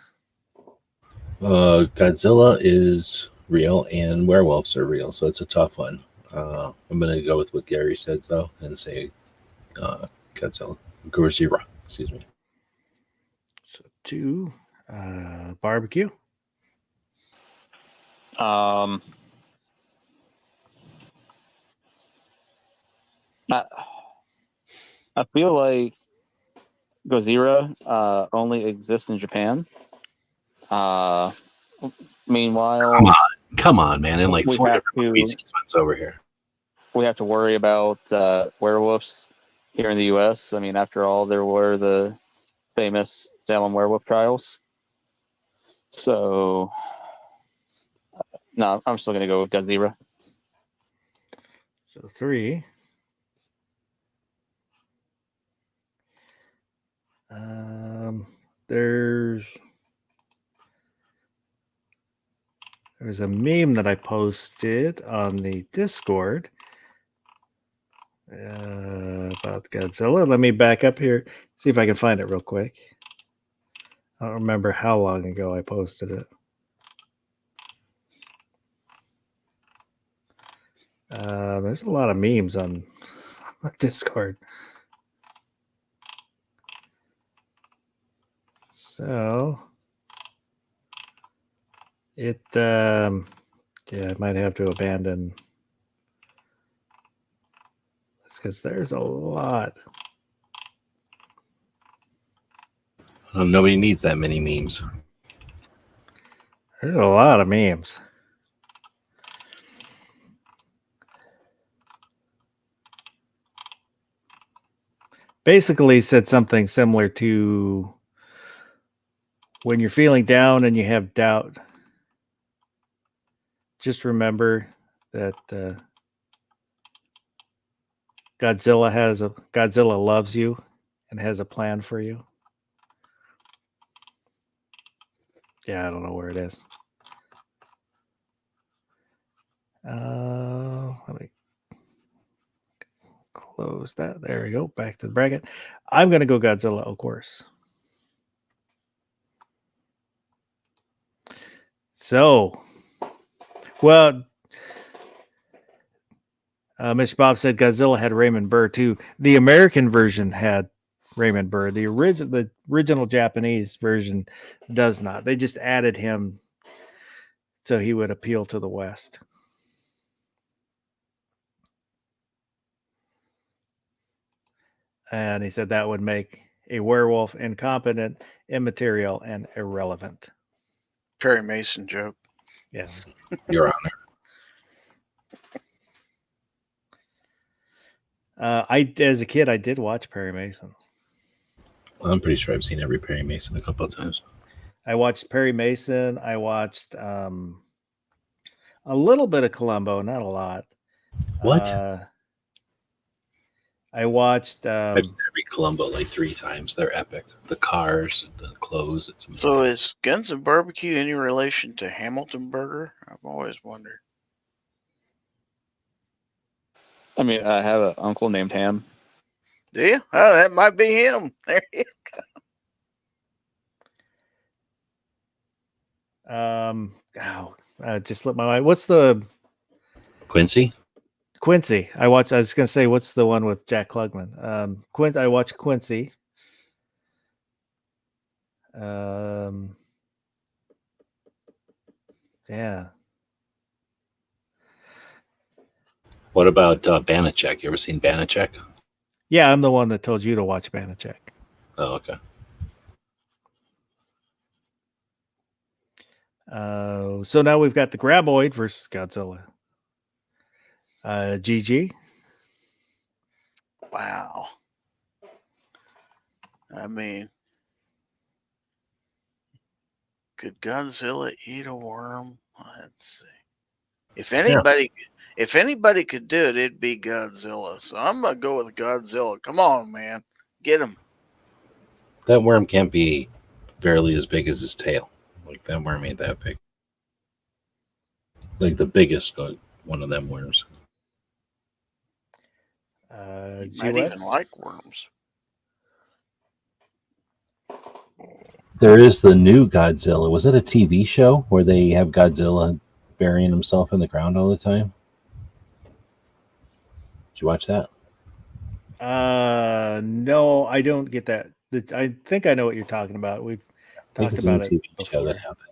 Godzilla is real and werewolves are real, so it's a tough one. I'm going to go with what Gary said, though, and say Godzilla. Godzilla, excuse me. So 2. Barbecue? I feel like Gojira only exists in Japan. Meanwhile, Come on, man! And like We 4 have different to- species swims over here. we have to worry about werewolves here in the U.S. I mean, after all, there were the famous Salem werewolf trials. So, no, I'm still going to go with Godzilla. So 3. There's a meme that I posted on the Discord about Godzilla. Let me back up here, see if I can find it real quick. I don't remember how long ago I posted it. There's a lot of memes on Discord. So it yeah, I might have to abandon this because there's a lot. Nobody needs that many memes. There's a lot of memes. Basically said something similar to when you're feeling down and you have doubt, just remember that Godzilla loves you and has a plan for you. Yeah, I don't know where it is. Let me close that. There we go. Back to the bracket. I'm going to go Godzilla, of course. So, well, Mr. Bob said Godzilla had Raymond Burr too. The American version had Raymond Burr. The original Japanese version does not. They just added him so he would appeal to the West. And he said that would make a werewolf incompetent, immaterial, and irrelevant. Perry Mason joke. Yeah. Your Honor. As a kid, I did watch Perry Mason. I'm pretty sure I've seen every Perry Mason a couple of times. I watched Perry Mason. I watched a little bit of Columbo, not a lot. What? I watched. I've seen every Columbo like 3 times. They're epic. The cars, the clothes. It's amazing. So is Guns and Barbecue any relation to Hamilton Burger? I've always wondered. I mean, I have an uncle named Ham. Do you? Oh, that might be him. There you just slipped my mind. What's the Quincy? Quincy? I was going to say, what's the one with Jack Klugman? I watched Quincy. Yeah. What about Banachek? You ever seen Banachek? Yeah, I'm the one that told you to watch Banachek. Oh, okay. So now we've got the Graboid versus Godzilla. GG. Wow. I mean, could Godzilla eat a worm? Let's see. If anybody could do it, it'd be Godzilla. So I'm gonna go with Godzilla. Come on, man, get him. That worm can't be barely as big as his tail. Like that worm ain't that big. Like the biggest one of them worms. He might even like worms. There is the new Godzilla. Was it a TV show where they have Godzilla burying himself in the ground all the time? Did you watch that? No, I don't get that. I think I know what you're talking about. We've talked about it TV before. show that happened.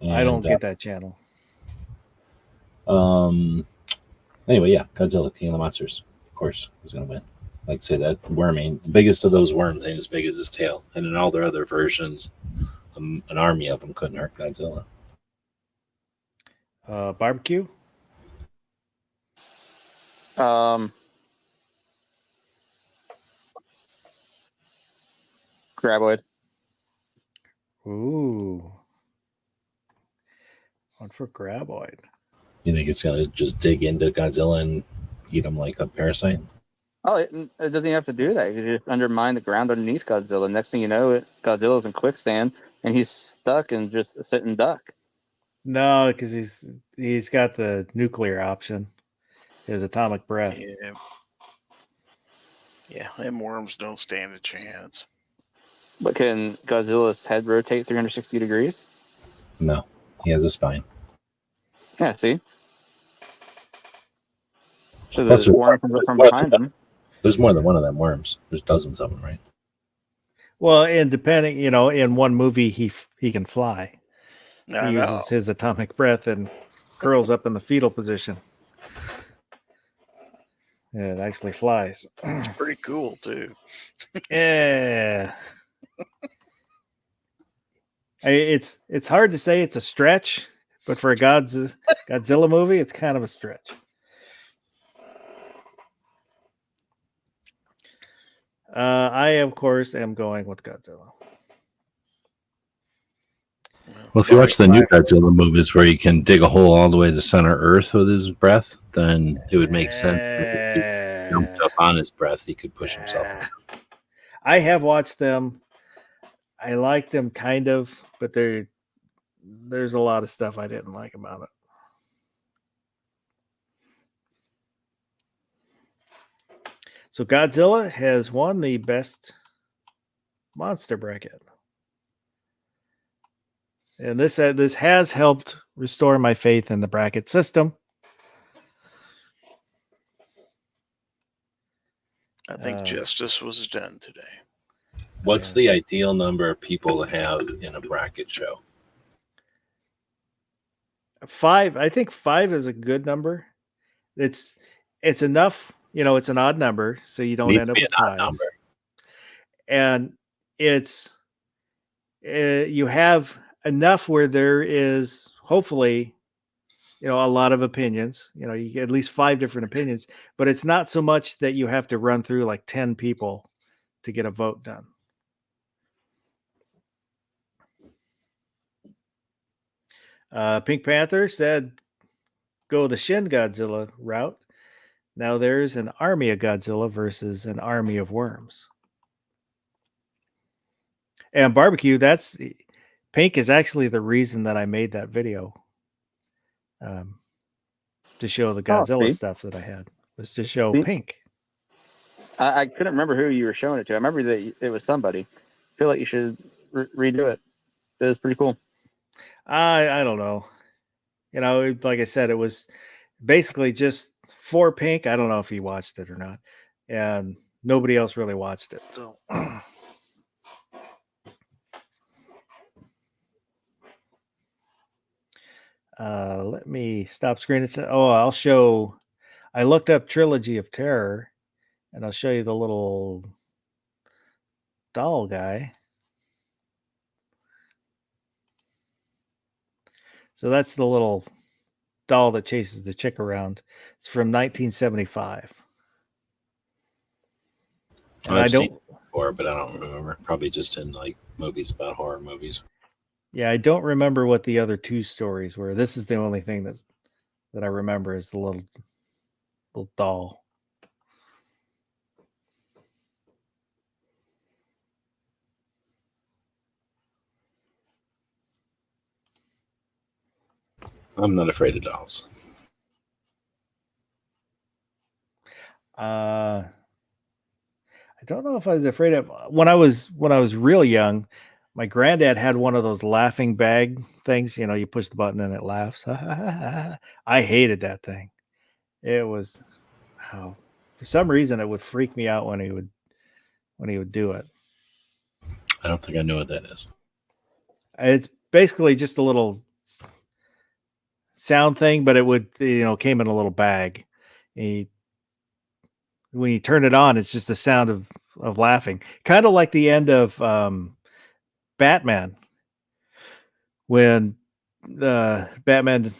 And, I don't get that channel. Anyway, yeah, Godzilla, King of the Monsters, of course, is going to win. Like I say, that worm ain't the biggest of those worms ain't as big as his tail. And in all their other versions, an army of them couldn't hurt Godzilla. Barbecue. Graboid. Ooh. One for Graboid. You think it's gonna just dig into Godzilla and eat him like a parasite? Oh, it doesn't even have to do that. You just undermine the ground underneath Godzilla. Next thing you know, Godzilla's in quicksand and he's stuck and just a sitting duck. No, because he's got the nuclear option. His atomic breath. Yeah. Yeah, them worms don't stand a chance. But can Godzilla's head rotate 360 degrees? No, he has a spine. Yeah, see? So Plus, the worm comes up from behind him. There's more than one of them worms. There's dozens of them, right? Well, and depending, in one movie he can fly. I He know. uses his atomic breath and curls up in the fetal position. And it actually flies. It's pretty cool too. Yeah. It's hard to say it's a stretch, but for a Godzilla movie, it's kind of a stretch. I, of course, am going with Godzilla. Well, if you watch the new Godzilla movies where he can dig a hole all the way to center Earth with his breath, then it would make sense that if he jumped up on his breath, he could push himself. I have watched them. I like them kind of, but there's a lot of stuff I didn't like about it. So Godzilla has won the best monster bracket. And this has helped restore my faith in the bracket system. I think justice was done today. What's the ideal number of people to have in a bracket show? 5. I think 5 is a good number. It's enough. It's an odd number, so you don't end up with ties. And it's you have enough where there is hopefully a lot of opinions. You get at least 5 different opinions, but it's not so much that you have to run through like 10 people to get a vote done. Pink Panther said go the Shin Godzilla route. Now there's an army of Godzilla versus an army of worms. And barbecue, Pink is actually the reason that I made that video. To show the Godzilla stuff that I had was to show Pink. I couldn't remember who you were showing it to. I remember that it was somebody. I feel like you should redo it. It was pretty cool. I don't know. Like I said, it was basically just for Pink. I don't know if he watched it or not. And nobody else really watched it. So let me stop screen. I'll show. I looked up Trilogy of Terror, and I'll show you the little doll guy. So that's the little doll that chases the chick around. It's from 1975. And I've seen it before, but I don't remember. Probably just in like movies about horror movies. Yeah, I don't remember what the other 2 stories were. This is the only thing that I remember is the little doll. I'm not afraid of dolls. I don't know if I was afraid of when I was real young. My granddad had one of those laughing bag things. You push the button and it laughs. I hated that thing. It was, for some reason, it would freak me out when he would do it. I don't think I know what that is. It's basically just a little sound thing, but it would, came in a little bag. When you turn it on, it's just the sound of laughing, kind of like the end of Batman, when Batman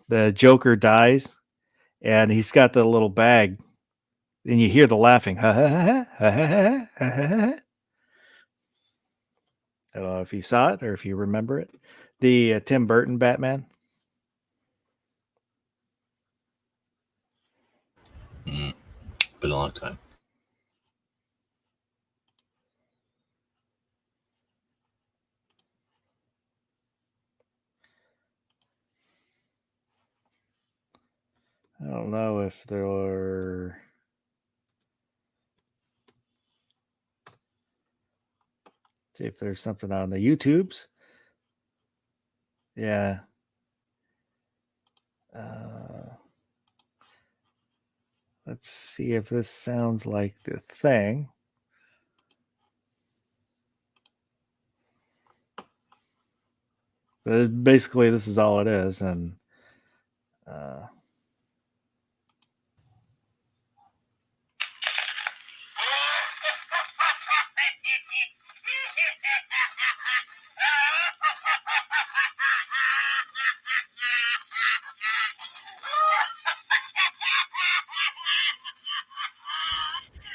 the Joker dies, and he's got the little bag, and you hear the laughing. Ha, ha, ha, ha, ha, ha, ha, ha, ha. I don't know if you saw it or if you remember it. The Tim Burton Batman. Been a long time. I don't know if there are. See if there's something on the YouTubes. Yeah. Let's see if this sounds like the thing. But basically, this is all it is, and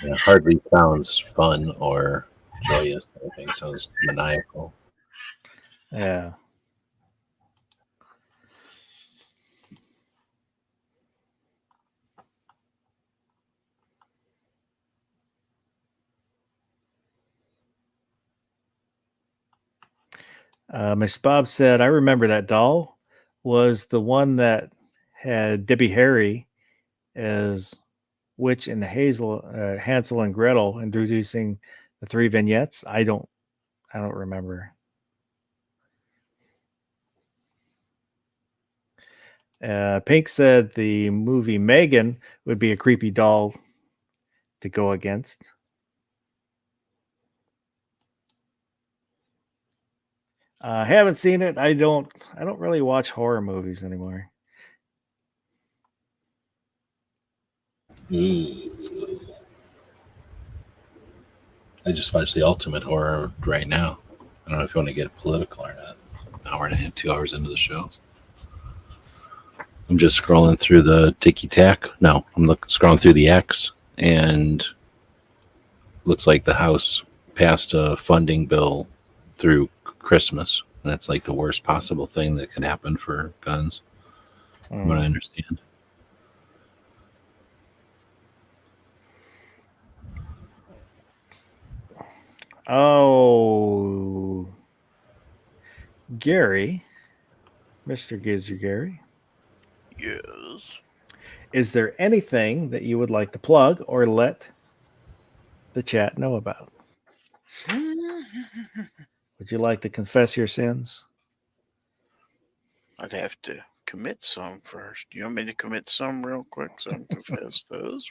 Yeah, hardly sounds fun or joyous. Everything sounds maniacal. yeah. Mr. Bob said, I remember that doll was the one that had Debbie Harry as Witch and Hansel and Gretel introducing the 3 vignettes. I don't remember. Pink said the movie Megan would be a creepy doll to go against. I haven't seen it. I don't really watch horror movies anymore. I just watched the Ultimate Horror right now. I don't know if you want to get political or not. An hour and a half, 2 hours into the show. I'm just scrolling through the Tiki Tack. No, I'm scrolling through the X, and looks like the House passed a funding bill through Christmas. And that's like the worst possible thing that can happen for guns, from what I understand. Oh, Gary, Mr. Gizzard Gary. Yes. Is there anything that you would like to plug or let the chat know about? Would you like to confess your sins? I'd have to commit some first. You want me to commit some real quick so I can confess those?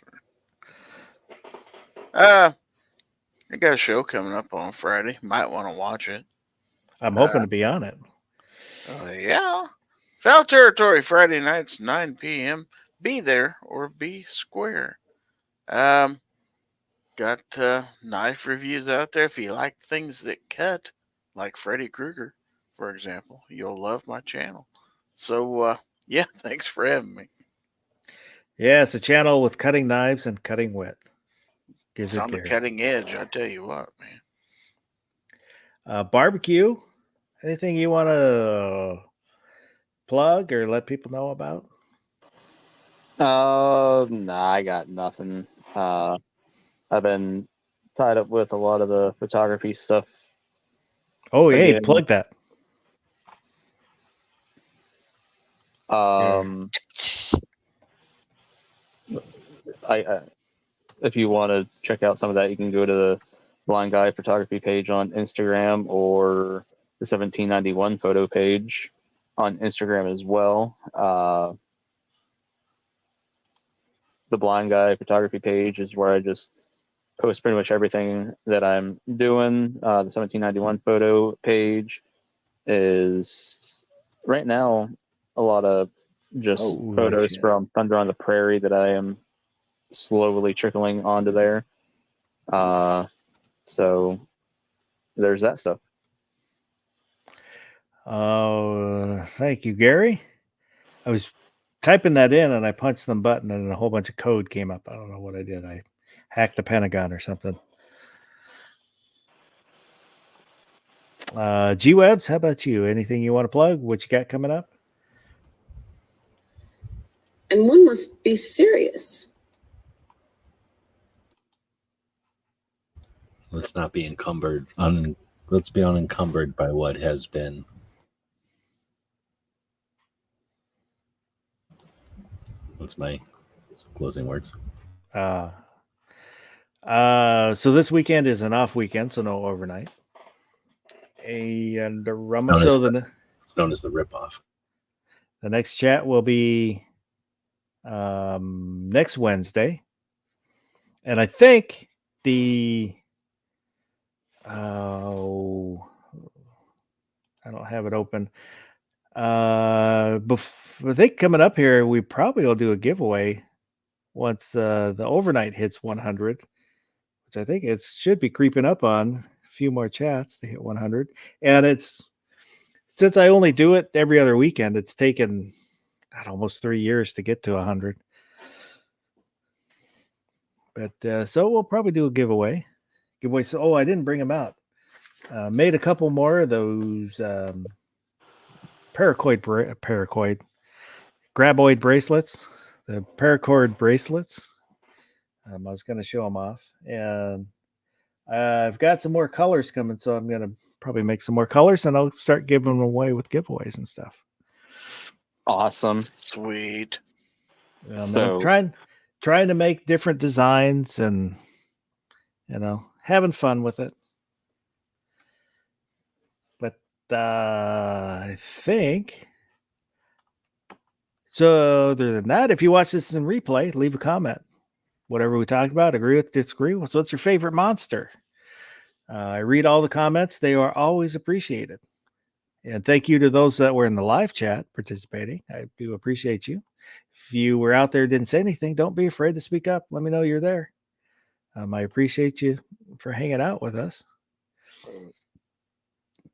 I got a show coming up on Friday. Might want to watch it. I'm hoping to be on it. Yeah. Foul Territory, Friday nights, 9 p.m. Be there or be square. Got knife reviews out there. If you like things that cut, like Freddy Krueger, for example, you'll love my channel. So, yeah, thanks for having me. Yeah, it's a channel with cutting knives and cutting wit. It's on the cutting edge, I tell you what, man. Barbecue. Anything you want to plug or let people know about? Nah, I got nothing. I've been tied up with a lot of the photography stuff. Oh, hey, Again. plug that. If you want to check out some of that, you can go to the Blind Guy Photography page on Instagram or the 1791 photo page on Instagram as well. The Blind Guy Photography page is where I just post pretty much everything that I'm doing. The 1791 photo page is right now a lot of just photos from Thunder on the Prairie that I am slowly trickling onto there. So there's that stuff. Thank you, Gary. I was typing that in and I punched the button and a whole bunch of code came up. I don't know what I did. I hacked the Pentagon or something. G-Webs, how about you? Anything you want to plug? What you got coming up? And one must be serious. Let's not be encumbered. Let's be unencumbered by what has been. What's my closing words? So this weekend is an off weekend, so no overnight. And It's known as the ripoff. the next chat will be next Wednesday. And I think I don't have it open. I think coming up here, we probably will do a giveaway once the overnight hits 100, which I think it should be creeping up on a few more chats to hit 100. And it's, since I only do it every other weekend, it's taken almost 3 years to get to 100. But so we'll probably do a giveaway. So, I didn't bring them out. Made a couple more of those graboid bracelets, the paracord bracelets. I was going to show them off, and I've got some more colors coming, so I'm going to probably make some more colors, and I'll start giving them away with giveaways and stuff. Awesome. Sweet. So I'm trying to make different designs and having fun with it. But I think so. Other than that, if you watch this in replay, leave a comment. Whatever we talked about, agree with, disagree with. What's your favorite monster? I read all the comments. They are always appreciated. And thank you to those that were in the live chat participating. I do appreciate you. If you were out there and didn't say anything, don't be afraid to speak up. Let me know you're there. I appreciate you for hanging out with us.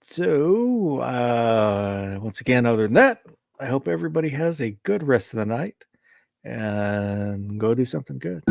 So, once again, other than that, I hope everybody has a good rest of the night and go do something good.